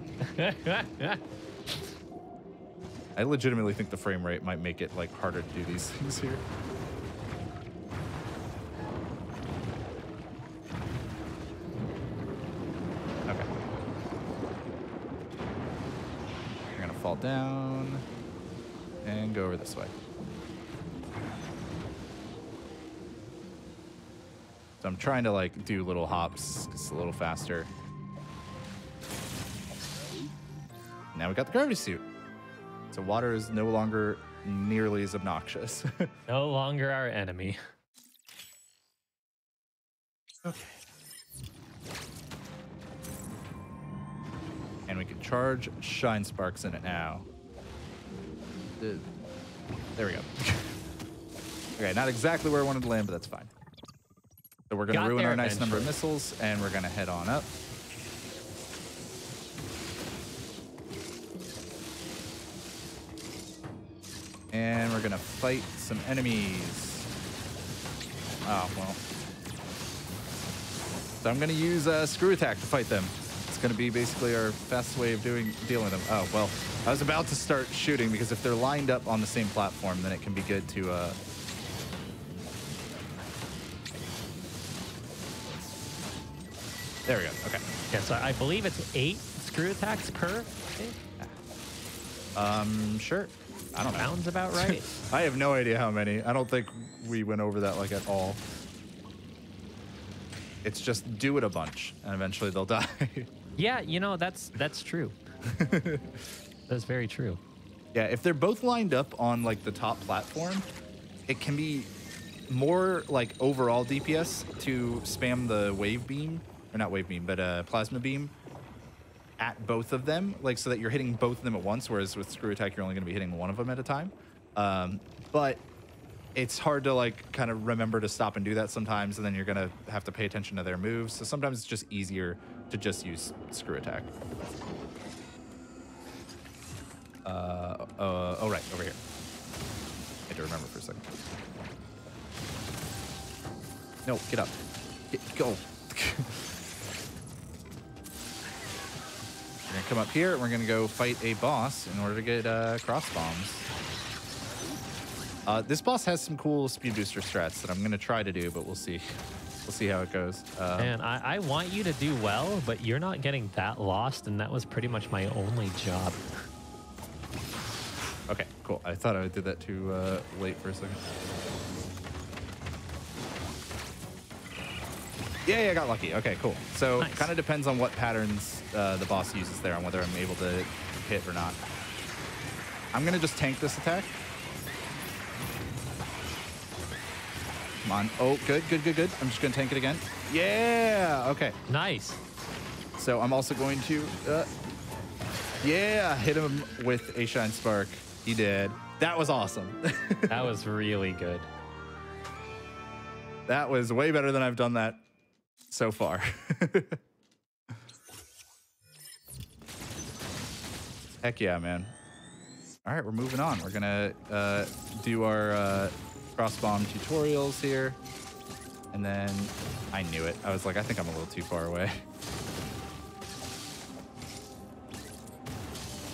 I legitimately think the frame rate might make it like harder to do these things here. Okay. You're gonna fall down and go over this way. So I'm trying to like do little hops, it's a little faster. Now we got the gravity suit. So water is no longer nearly as obnoxious. No longer our enemy. Okay. And we can charge Shine Sparks in it now. There we go. Okay, not exactly where I wanted to land, but that's fine. So we're going to ruin our nice number of missiles, and we're going to head on up. And we're going to fight some enemies. Oh, well. So I'm going to use Screw Attack to fight them. It's going to be basically our fastest way of dealing with them. Oh, well, I was about to start shooting because if they're lined up on the same platform, then it can be good to... There we go. Okay. Yeah, so I believe it's 8 screw attacks per. Sure. I don't know. Sounds about right. I have no idea how many. I don't think we went over that like at all. It's just do it a bunch, and eventually they'll die. Yeah, you know, that's true. That's very true. Yeah, if they're both lined up on like the top platform, it can be more like overall DPS to spam the wave beam, or not wave beam, but plasma beam at both of them, like so that you're hitting both of them at once, whereas with screw attack, you're only going to be hitting one of them at a time. But it's hard to like kind of remember to stop and do that sometimes, and then you're going to have to pay attention to their moves. So sometimes it's just easier to just use screw attack. Oh, right, over here. I had to remember for a second. No, get up. Go. We're gonna come up here and we're gonna go fight a boss in order to get cross bombs. This boss has some cool speed booster strats that I'm gonna try to do, but we'll see. We'll see how it goes. Man, I want you to do well, but you're not getting that lost, and that was pretty much my only job. Okay, cool. I thought I did that too late for a second. Yeah, I got lucky. Okay, cool. So nice. Kind of depends on what patterns the boss uses there, on whether I'm able to hit or not. I'm gonna just tank this attack. Come on. Oh, good. I'm just gonna tank it again. Yeah. Okay. Nice. So I'm also going to, yeah, hit him with a Shine Spark. He did. That was awesome. That was really good. That was way better than I've done that so far. Heck yeah, man. All right, we're moving on. We're gonna do our cross bomb tutorials here. And then I knew it. I was like, I think I'm a little too far away.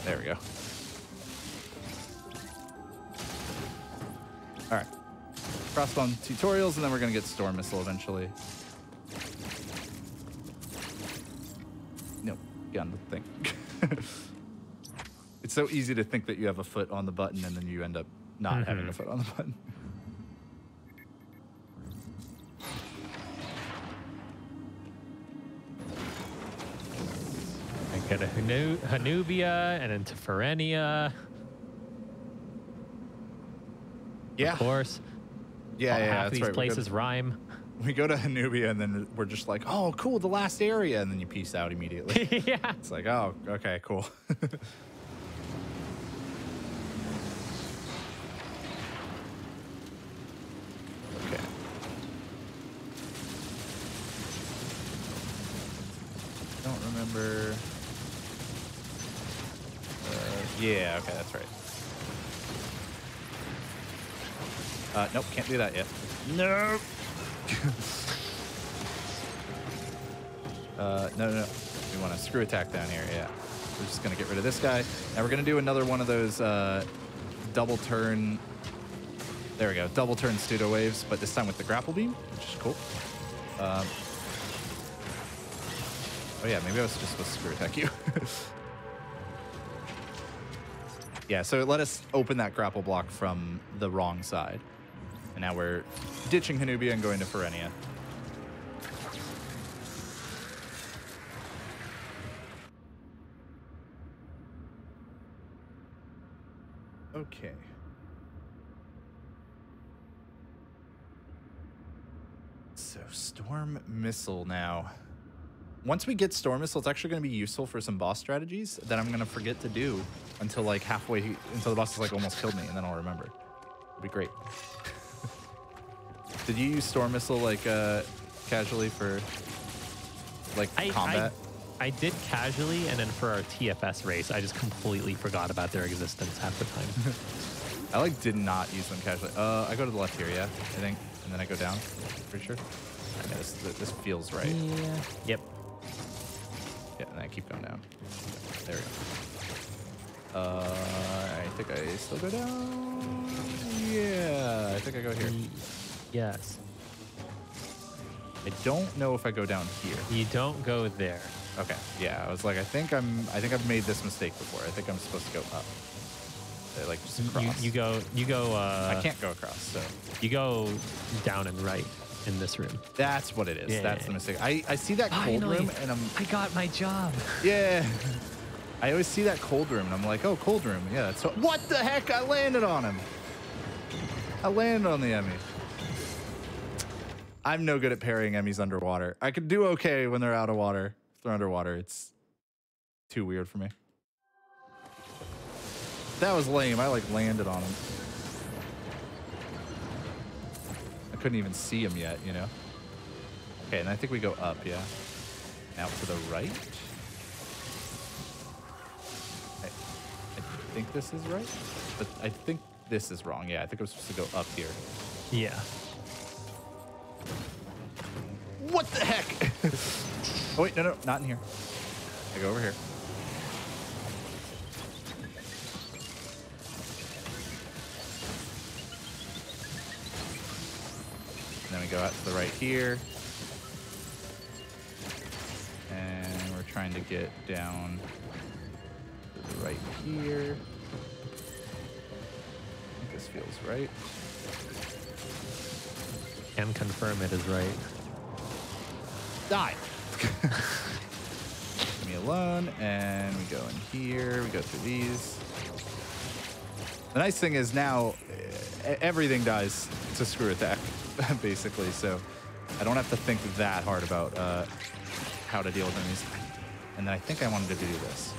There we go. All right. Crossbomb tutorials, and then we're going to get Storm Missile eventually. Nope. Get on the thing. It's so easy to think that you have a foot on the button, and then you end up not having a foot on the button. I got a Hanubia and into Ferenia. Yeah. Of course. Yeah, Half of that's these right. places rhyme. We go to Hanubia, and then we're just like, oh, cool, the last area. And then you peace out immediately. Yeah. It's like, oh, okay, cool. Okay. Don't remember. Yeah, okay, that's right. Nope, can't do that yet. Nope. No. We want to screw attack down here, yeah. We're just going to get rid of this guy. Now we're going to do another one of those double turn. There we go, double turn pseudo waves, but this time with the grapple beam, which is cool. Oh yeah, maybe I was just supposed to screw attack you. Yeah, so it let us open that grapple block from the wrong side. And now we're ditching Hanubia and going to Ferenia. Okay. So Storm Missile now. Once we get Storm Missile, it's actually going to be useful for some boss strategies that I'm going to forget to do until like halfway, until the boss is like almost killed me, and then I'll remember. It'll be great. Did you use Storm Missile like casually for like combat? I did casually, and then for our TFS race, I just completely forgot about their existence half the time. I like did not use them casually. I go to the left here, yeah, I think, and then I go down. Pretty sure. I know this feels right. Yeah. Yep. Yeah, and I keep going down. There we go. I think I still go down. Yeah, I think I go here. Yes. I don't know if I go down here. You don't go there. Okay. Yeah, I was like, I think I've made this mistake before. I think I'm supposed to go up. Like just across. You go. I can't go across. So you go down and right in this room. that's what it is. Yeah. That's the mistake. I see that cold room and I got my job. yeah. I always see that cold room and I'm like, oh, cold room. Yeah. So what the heck? I landed on him. I landed on the enemy. I'm no good at parrying enemies underwater. I could do okay when they're out of water. If they're underwater, it's too weird for me. That was lame. I like landed on him. I couldn't even see him yet, you know? Okay, and I think we go up, yeah. Now to the right. I think this is right, but I think this is wrong. Yeah, I think I'm supposed to go up here. Yeah. What the heck? Oh, wait, no, not in here. I go over here. And then we go out to the right here. And we're trying to get down to the right here. I think this feels right. Can confirm it is right. Die. Leave me alone. And we go in here. We go through these. The nice thing is now everything dies to screw attack, basically. So I don't have to think that hard about how to deal with enemies. And then I think I wanted to do this.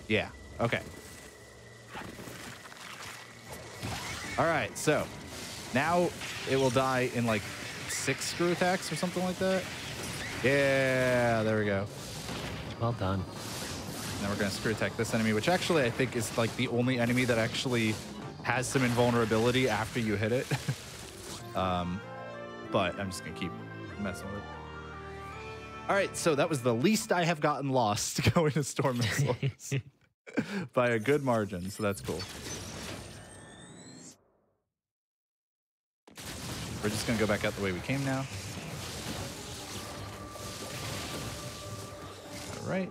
Yeah. Okay. All right. So now it will die in like 6 screw attacks or something like that. Yeah, there we go. Well done. Now we're going to screw attack this enemy, which actually I think is like the only enemy that actually has some invulnerability after you hit it. But I'm just going to keep messing with it. All right, so that was the least I have gotten lost going to Storm Missiles by a good margin, so that's cool. We're just going to go back out the way we came now. All right.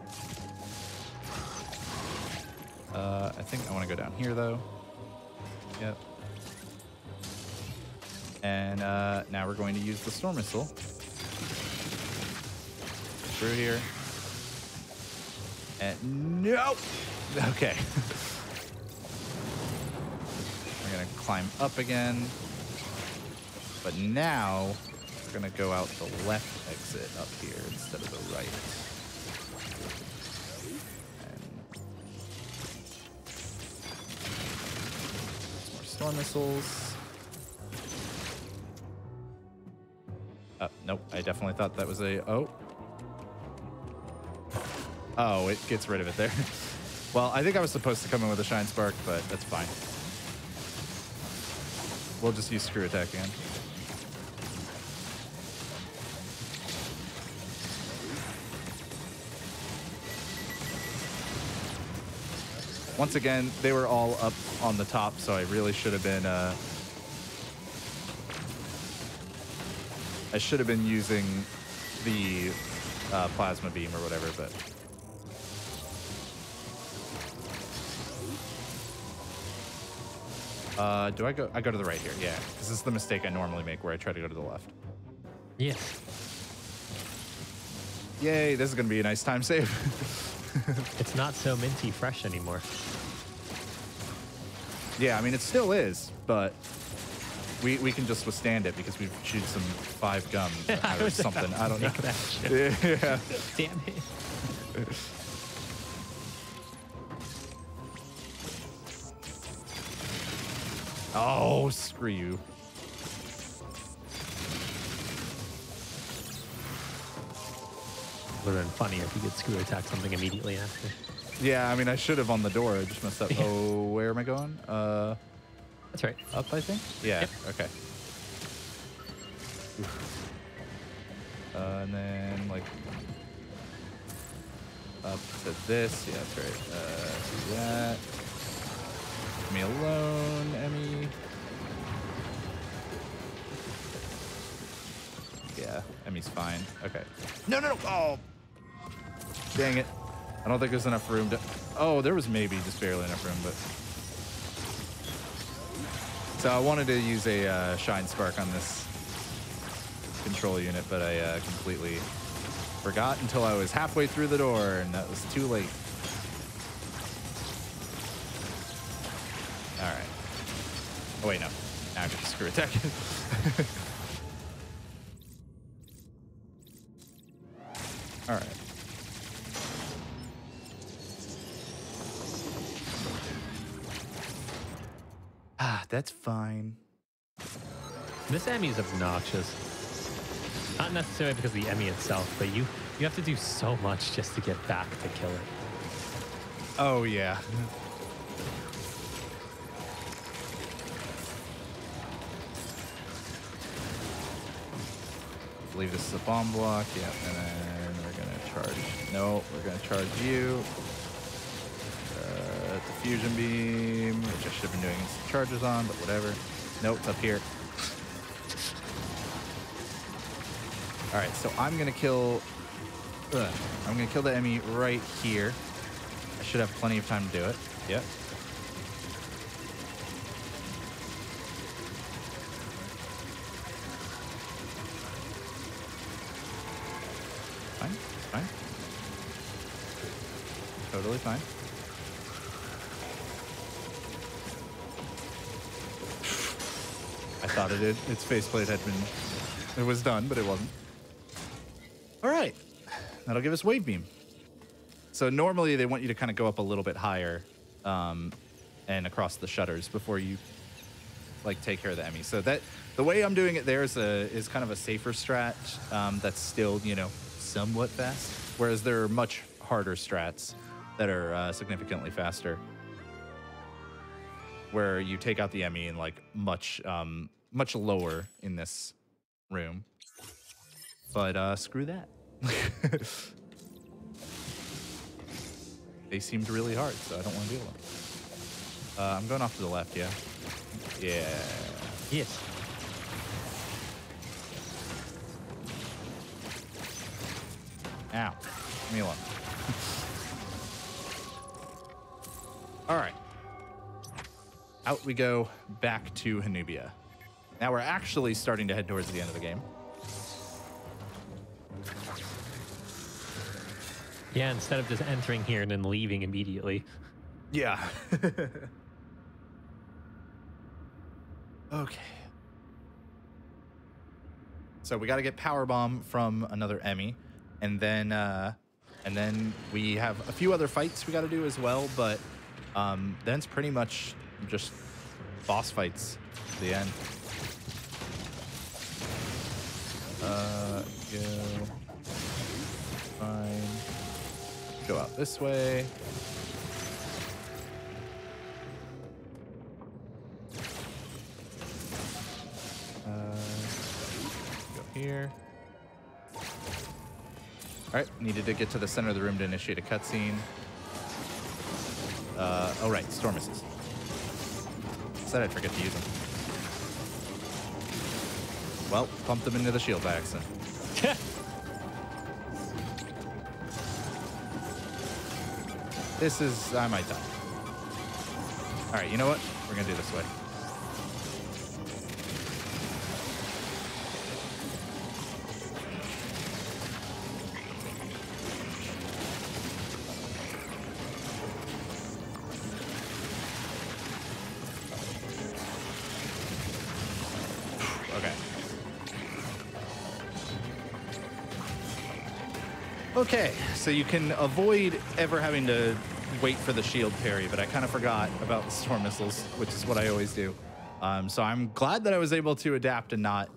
I think I want to go down here, though. Yep. And now we're going to use the Storm Missile. Through here. And no! Okay. We're going to climb up again. But now we're going to go out the left exit up here instead of the right. Storm missiles. Nope. I definitely thought that was a... Oh, it gets rid of it there. Well, I think I was supposed to come in with a Shine Spark, but that's fine. We'll just use Screw Attack again. Once again, they were all up on the top, so I really should have been... I should have been using the plasma beam or whatever, but... do I go? I go to the right here, yeah. This is the mistake I normally make where I try to go to the left. Yes. Yay, this is going to be a nice time save. It's not so minty fresh anymore. Yeah, I mean, it still is, but we can just withstand it because we've chewed some 5 gum or something. I don't know. Yeah. Damn it. Oh, screw you. Would have been funnier if you could screw attack something immediately after. Yeah, I mean, I should have on the door. I just messed up. Oh, where am I going? That's right. Up, I think? Yeah, yep. Okay. And then, like, up to this. Yeah, that's right. Do that. Leave me alone, Emmy. Yeah, Emmy's fine. Okay. No. Oh! Dang it. I don't think there's enough room to... Oh, there was maybe just barely enough room, but... So I wanted to use a Shine Spark on this control unit, but I completely forgot until I was halfway through the door, and that was too late. All right. Oh, wait, no. I'm just screw attack. All right. Ah, that's fine. This Emmy is obnoxious. Not necessarily because of the Emmy itself, but you have to do so much just to get back to kill it. Oh, yeah. I believe this is a bomb block. Yeah, and then we're going to charge. No, we're going to charge you. Diffusion beam, which I should have been doing instant charges on, but whatever. Nope, it's up here. All right, so I'm gonna kill. I'm gonna kill the Emmy right here. I should have plenty of time to do it. Yep. Fine, fine. Totally fine. I thought it did. Its faceplate had been. It was done, but it wasn't. All right, that'll give us wave beam. So normally they want you to kind of go up a little bit higher and across the shutters before you like take care of the Emmy. So that the way I'm doing it there is kind of a safer strat that's still, you know, somewhat fast. Whereas there are much harder strats that are significantly faster, where you take out the Emmy in like much lower in this room. But screw that. They seemed really hard, so I don't want to deal with them. I'm going off to the left, yeah? Yeah. Yes. Ow. Leave me alone. All right. Out we go back to Hanubia. Now we're actually starting to head towards the end of the game. Yeah, instead of just entering here and then leaving immediately. Yeah. Okay. So we got to get power bomb from another Emmy, and then we have a few other fights we got to do as well. But then it's pretty much just boss fights at the end. Go. Fine. Go out this way. Go here. All right, needed to get to the center of the room to initiate a cutscene. Oh right, storm missiles. Said I'd forget to use them. Well, pumped them into the shield by accident. This is, I might die. All right, you know what? We're gonna do this way. Okay, so you can avoid ever having to wait for the shield parry, but I kind of forgot about the storm missiles, which is what I always do. So I'm glad that I was able to adapt and not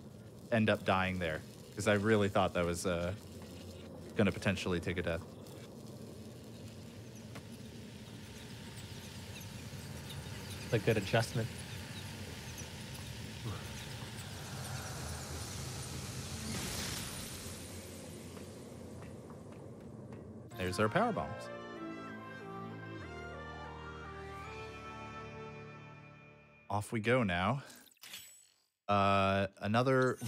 end up dying there, because I really thought that was going to potentially take a death. A good adjustment. There's our power bombs. Off we go now. Another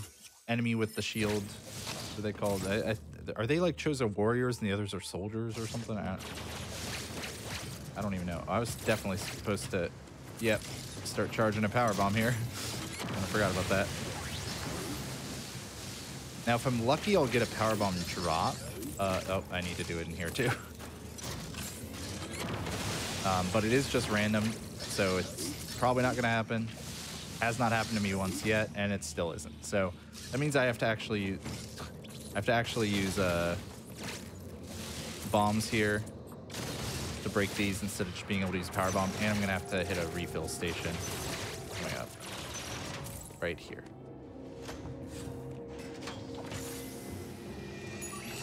enemy with the shield. What are they called? Are they like Chozo warriors and the others are soldiers or something? I don't even know. I was definitely supposed to, yep, start charging a power bomb here. I forgot about that. Now, if I'm lucky, I'll get a power bomb drop. Oh, I need to do it in here too. But it is just random, so it's probably not going to happen. Has not happened to me once yet, and it still isn't. So that means I have to actually use bombs here to break these instead of just being able to use power bomb. And I'm gonna have to hit a refill station coming up right here.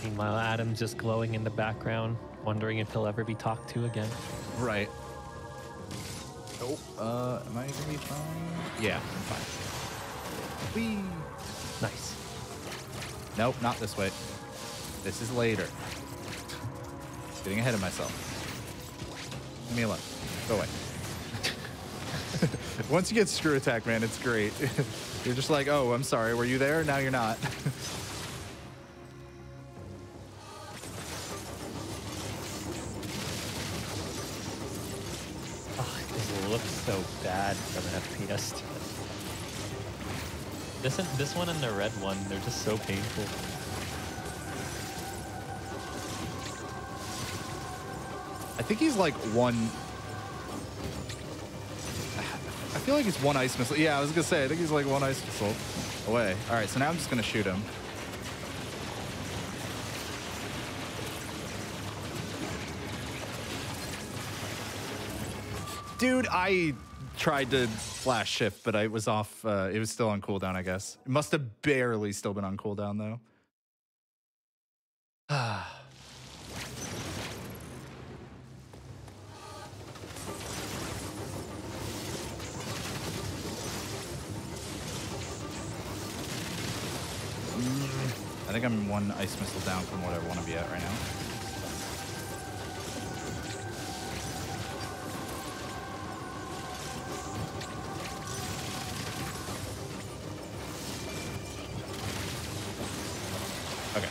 Meanwhile, Adam's just glowing in the background, wondering if he'll ever be talked to again. Right. Oh, am I gonna be fine? Yeah, I'm fine. Whee! Nice. Nope, not this way. This is later. Getting ahead of myself. Leave me alone. Go away. Once you get screw attack, man, it's great. You're just like, oh, I'm sorry. Were you there? Now you're not. Looks so bad from an FPS. This one and the red one, they're just so painful. I think he's like one. I feel like he's one ice missile. Yeah, I was gonna say, I think he's like one ice missile away. All right, so now I'm just gonna shoot him. Dude, I tried to flash shift, but I was off. It was still on cooldown, I guess. It must have barely still been on cooldown, though. I think I'm one ice missile down from what I want to be at right now. Okay.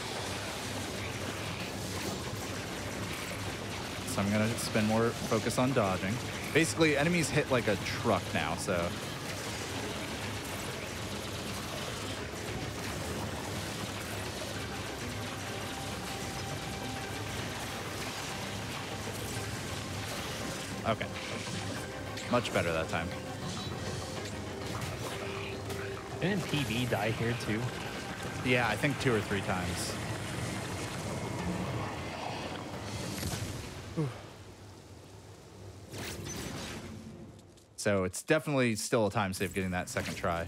So I'm gonna spend more focus on dodging. Basically, enemies hit like a truck now, so. Okay. Much better that time. Didn't PB die here too? Yeah, I think 2 or 3 times. So it's definitely still a time save getting that second try.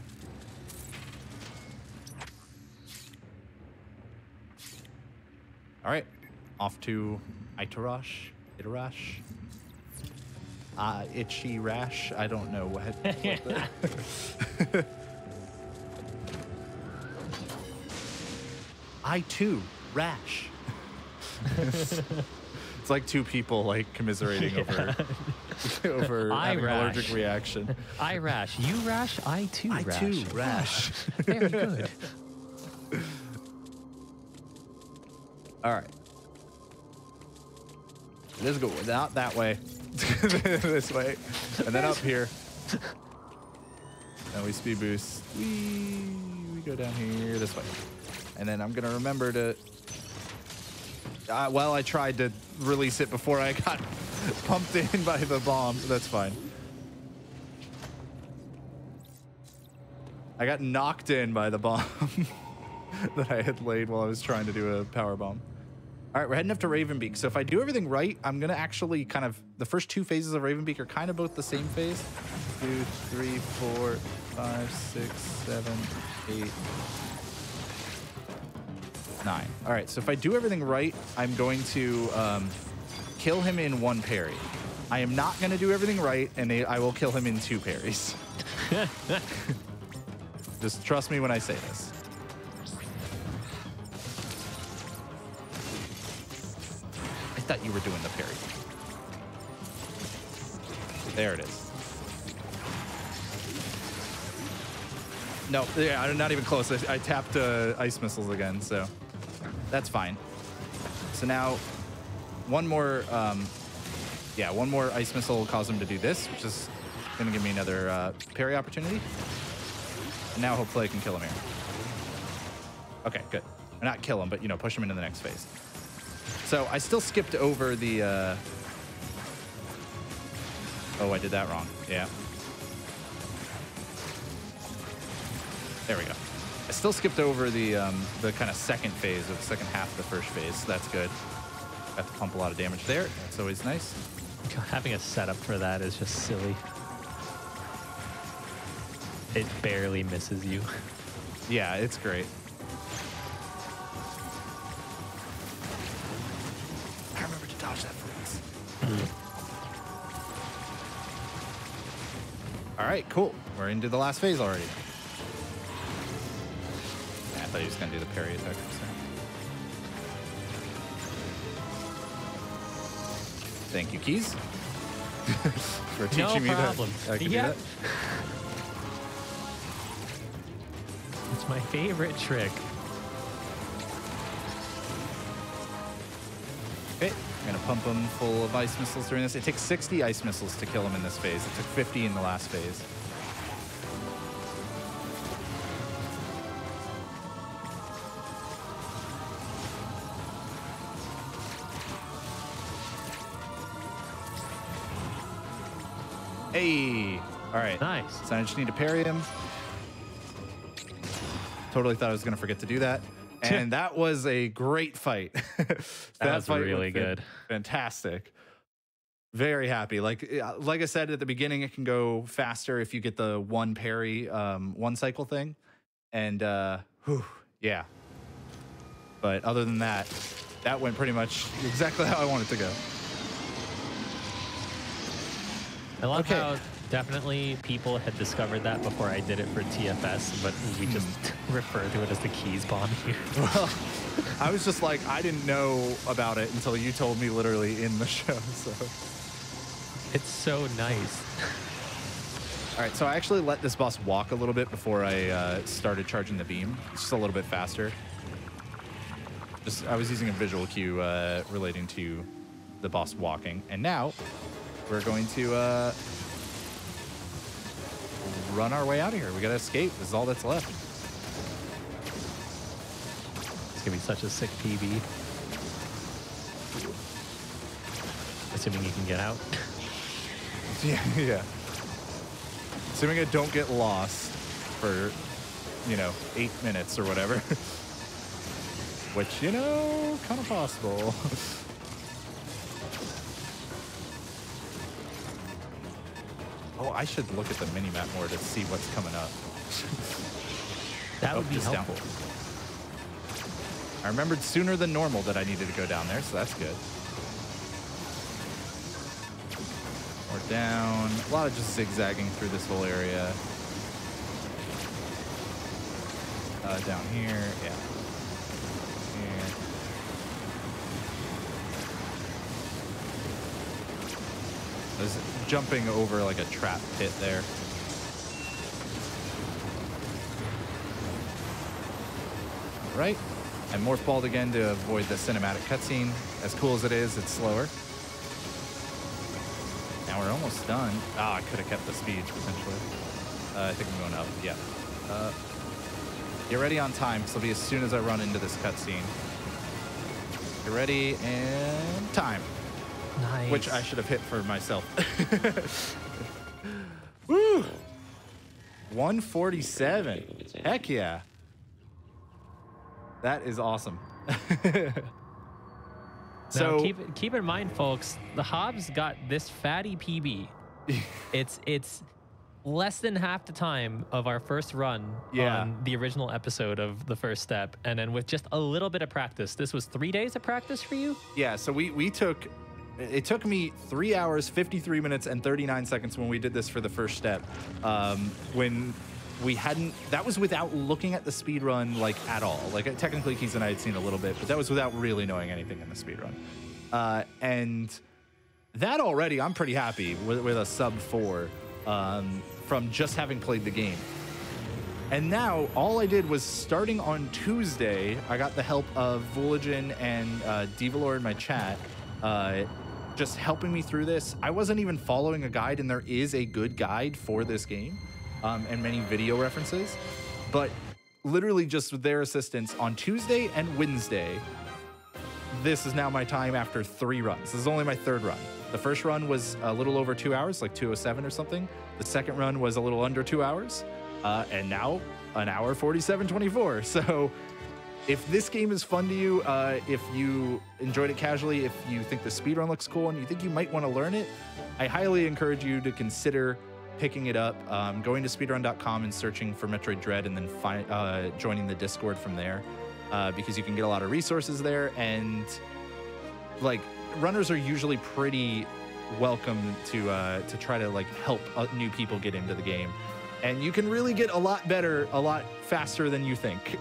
All right, off to Itarash. Itchy Rash. I don't know what. I too, Rash. It's like 2 people like commiserating over having an allergic reaction. I rash. You rash. I too rash. I too rash. Very good. All right. Let's go out that way. This way. And then up here. And we speed boost. We go down here this way. And then I'm going to remember to... well, I tried to release it before I got pumped in by the bomb. That's fine. I got knocked in by the bomb that I had laid while I was trying to do a power bomb. All right, we're heading up to Ravenbeak. So if I do everything right, I'm going to actually kind of... The first 2 phases of Ravenbeak are kind of both the same phase. 2, 3, 4, 5, 6, 7, 8... 9. All right, so if I do everything right, I'm going to kill him in 1 parry. I am not going to do everything right, and I will kill him in 2 parries. Just trust me when I say this. I thought you were doing the parry. There it is. No, yeah, I'm not even close. I tapped ice missiles again, so... That's fine. So now, one more ice missile will cause him to do this, which is going to give me another parry opportunity. And now hopefully I can kill him here. Okay, good. Or not kill him, but, you know, push him into the next phase. So I still skipped over the... Oh, I did that wrong. Yeah. There we go. I still skipped over the kind of second phase of the second half of the first phase. So that's good. Got to pump a lot of damage there. That's always nice. Having a setup for that is just silly. It barely misses you. Yeah, it's great. I remember to dodge that freeze. All right, cool. We're into the last phase already. I thought he was going to do the parry attack. Thank you, Keys, for teaching me that I can do that. It's my favorite trick. Okay, I'm going to pump him full of ice missiles during this. It takes 60 ice missiles to kill him in this phase. It took 50 in the last phase. Hey! All right. Nice. So I just need to parry him. Totally thought I was going to forget to do that. And that was a great fight. That was really good. Fantastic. Very happy. Like I said at the beginning, it can go faster if you get the one parry, one cycle thing. And yeah. But other than that, that went pretty much exactly how I wanted to go. I love how definitely people had discovered that before I did it for TFS, but we just refer to it as the keys bomb here. Well, I was just like, I didn't know about it until you told me literally in the show. So it's so nice. All right, so I actually let this boss walk a little bit before I started charging the beam. It's just a little bit faster. I was using a visual cue relating to the boss walking, and now we're going to run our way out of here. We gotta escape. This is all that's left. It's gonna be such a sick PB. Assuming you can get out. Yeah. Assuming I don't get lost for, 8 minutes or whatever. Which, kind of possible. Oh, I should look at the mini-map more to see what's coming up. That would be helpful. Down. I remembered sooner than normal that I needed to go down there, so that's good. More down. A lot of just zigzagging through this whole area. Down here, yeah. Here. I was jumping over like a trap pit there. All right. And morph balled again to avoid the cinematic cutscene. As cool as it is, it's slower. Now we're almost done. Oh, I could have kept the speed potentially. I think I'm going up. Yeah. Get ready on time, because it'll be as soon as I run into this cutscene. Get ready and time. Nice. Which I should have hit for myself. Woo! 147. Heck yeah. That is awesome. So now keep in mind, folks, the JHobz got this fatty PB. It's less than half the time of our first run on the original episode of the first step, and then with just a little bit of practice. This was 3 days of practice for you? Yeah, so it took me 3 hours, 53 minutes, and 39 seconds when we did this for the first step. When we hadn't, that was without looking at the speed run like at all. Like technically Keys and I had seen a little bit, but that was without really knowing anything in the speed run. And that already, I'm pretty happy with a sub 4 from just having played the game. And now all I did was starting on Tuesday, I got the help of Vooligen and Divalor in my chat, just helping me through this. I wasn't even following a guide, and there is a good guide for this game and many video references, but literally just with their assistance on Tuesday and Wednesday, this is now my time after 3 runs. This is only my 3rd run. The first run was a little over 2 hours, like 2:07 or something. The second run was a little under 2 hours. and now an hour 47:24. So if this game is fun to you, if you enjoyed it casually, if you think the speedrun looks cool and you think you might want to learn it, I highly encourage you to consider picking it up, going to speedrun.com and searching for Metroid Dread, and then joining the Discord from there, because you can get a lot of resources there. And like, runners are usually pretty welcome to try to like help new people get into the game. And you can really get a lot better, a lot faster than you think.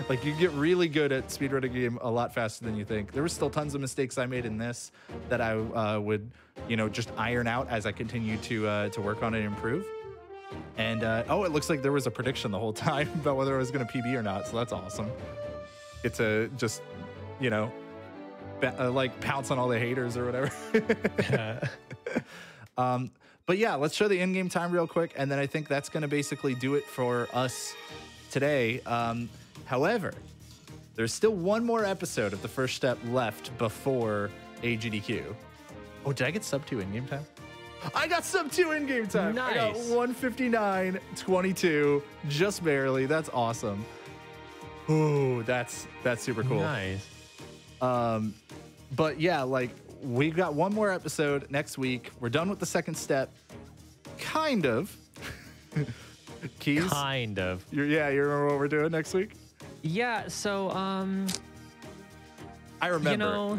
Like, you get really good at speedrunning a game a lot faster than you think. There were still tons of mistakes I made in this that I would, just iron out as I continue to work on it and improve. And oh, it looks like there was a prediction the whole time about whether I was going to PB or not. So that's awesome. It's a just, like pounce on all the haters or whatever. But yeah, let's show the in-game time real quick, and then I think that's going to basically do it for us today. However, there's still one more episode of the first step left before GDQ. Oh, did I get sub 2 in-game time? I got sub 2 in-game time. Nice. I got 1:59:22, just barely. That's awesome. Ooh, that's super cool. Nice. But yeah, like, we've got one more episode next week. We're done with the second step. Kind of. Keys? Kind of. You remember what we're doing next week? Yeah, so I remember.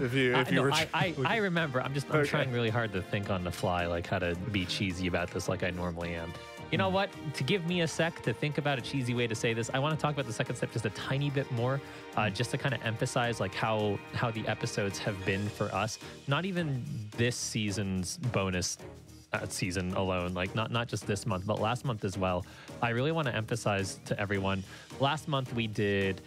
I remember. I'm trying really hard to think on the fly, like how to be cheesy about this like I normally am. You know what? To give me a sec to think about a cheesy way to say this, I want to talk about the second step just a tiny bit more, just to kind of emphasize like how the episodes have been for us. Not even this season's bonus season alone, like not just this month, but last month as well. I really want to emphasize to everyone. Last month we did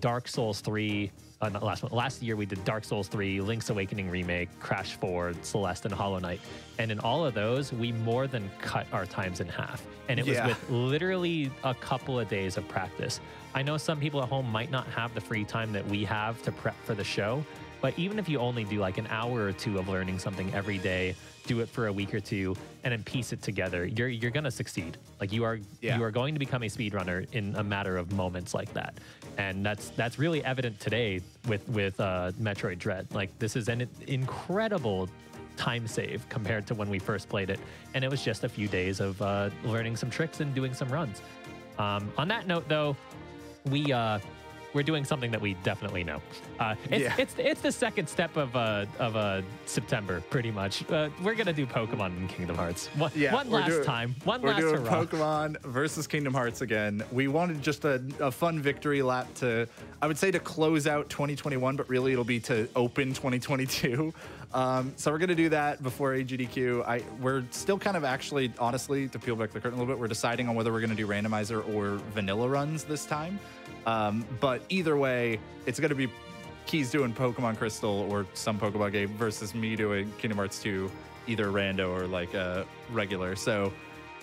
Dark Souls 3. Not last month. Last year we did Dark Souls 3, Link's Awakening Remake, Crash 4, Celeste, and Hollow Knight. And in all of those, we more than cut our times in half. And it was with literally a couple of days of practice. I know some people at home might not have the free time that we have to prep for the show, but even if you only do like an hour or two of learning something every day, do it for a week or two, and then piece it together, you're gonna succeed. Like you are going to become a speedrunner in a matter of moments like that. And that's really evident today with Metroid Dread. Like, this is an incredible time save compared to when we first played it, and it was just a few days of learning some tricks and doing some runs. On that note, though, we're doing something that we definitely know. It's the second step of September, pretty much. We're gonna do Pokemon and Kingdom Hearts. One last time. We're doing Pokemon versus Kingdom Hearts again. We wanted just a fun victory lap to close out 2021, but really it'll be to open 2022. So we're gonna do that before GDQ. We're still kind of actually, honestly, to peel back the curtain a little bit, we're deciding on whether we're gonna do randomizer or vanilla runs this time. But either way, it's going to be Keys doing Pokemon Crystal or some Pokemon game versus me doing Kingdom Hearts 2, either rando or like regular. So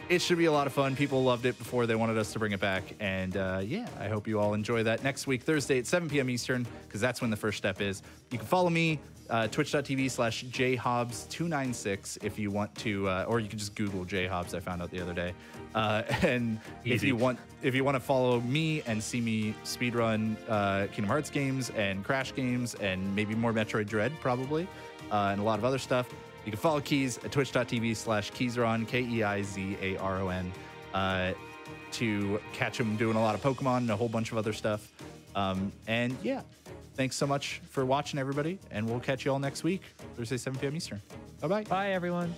it should be a lot of fun. People loved it before. They wanted us to bring it back. And I hope you all enjoy that next week, Thursday at 7 p.m. Eastern, because that's when the first step is. You can follow me, twitch.tv/JHobz296 if you want to, or you can just Google JHobz, I found out the other day. And if you want to follow me and see me speedrun Kingdom Hearts games and Crash games and maybe more Metroid Dread probably, and a lot of other stuff, you can follow Keys at twitch.tv/Keizaron, Keizaron, to catch him doing a lot of Pokemon and a whole bunch of other stuff. And yeah, thanks so much for watching, everybody, and we'll catch you all next week, Thursday, 7 p.m. Eastern. Bye-bye. Bye, everyone.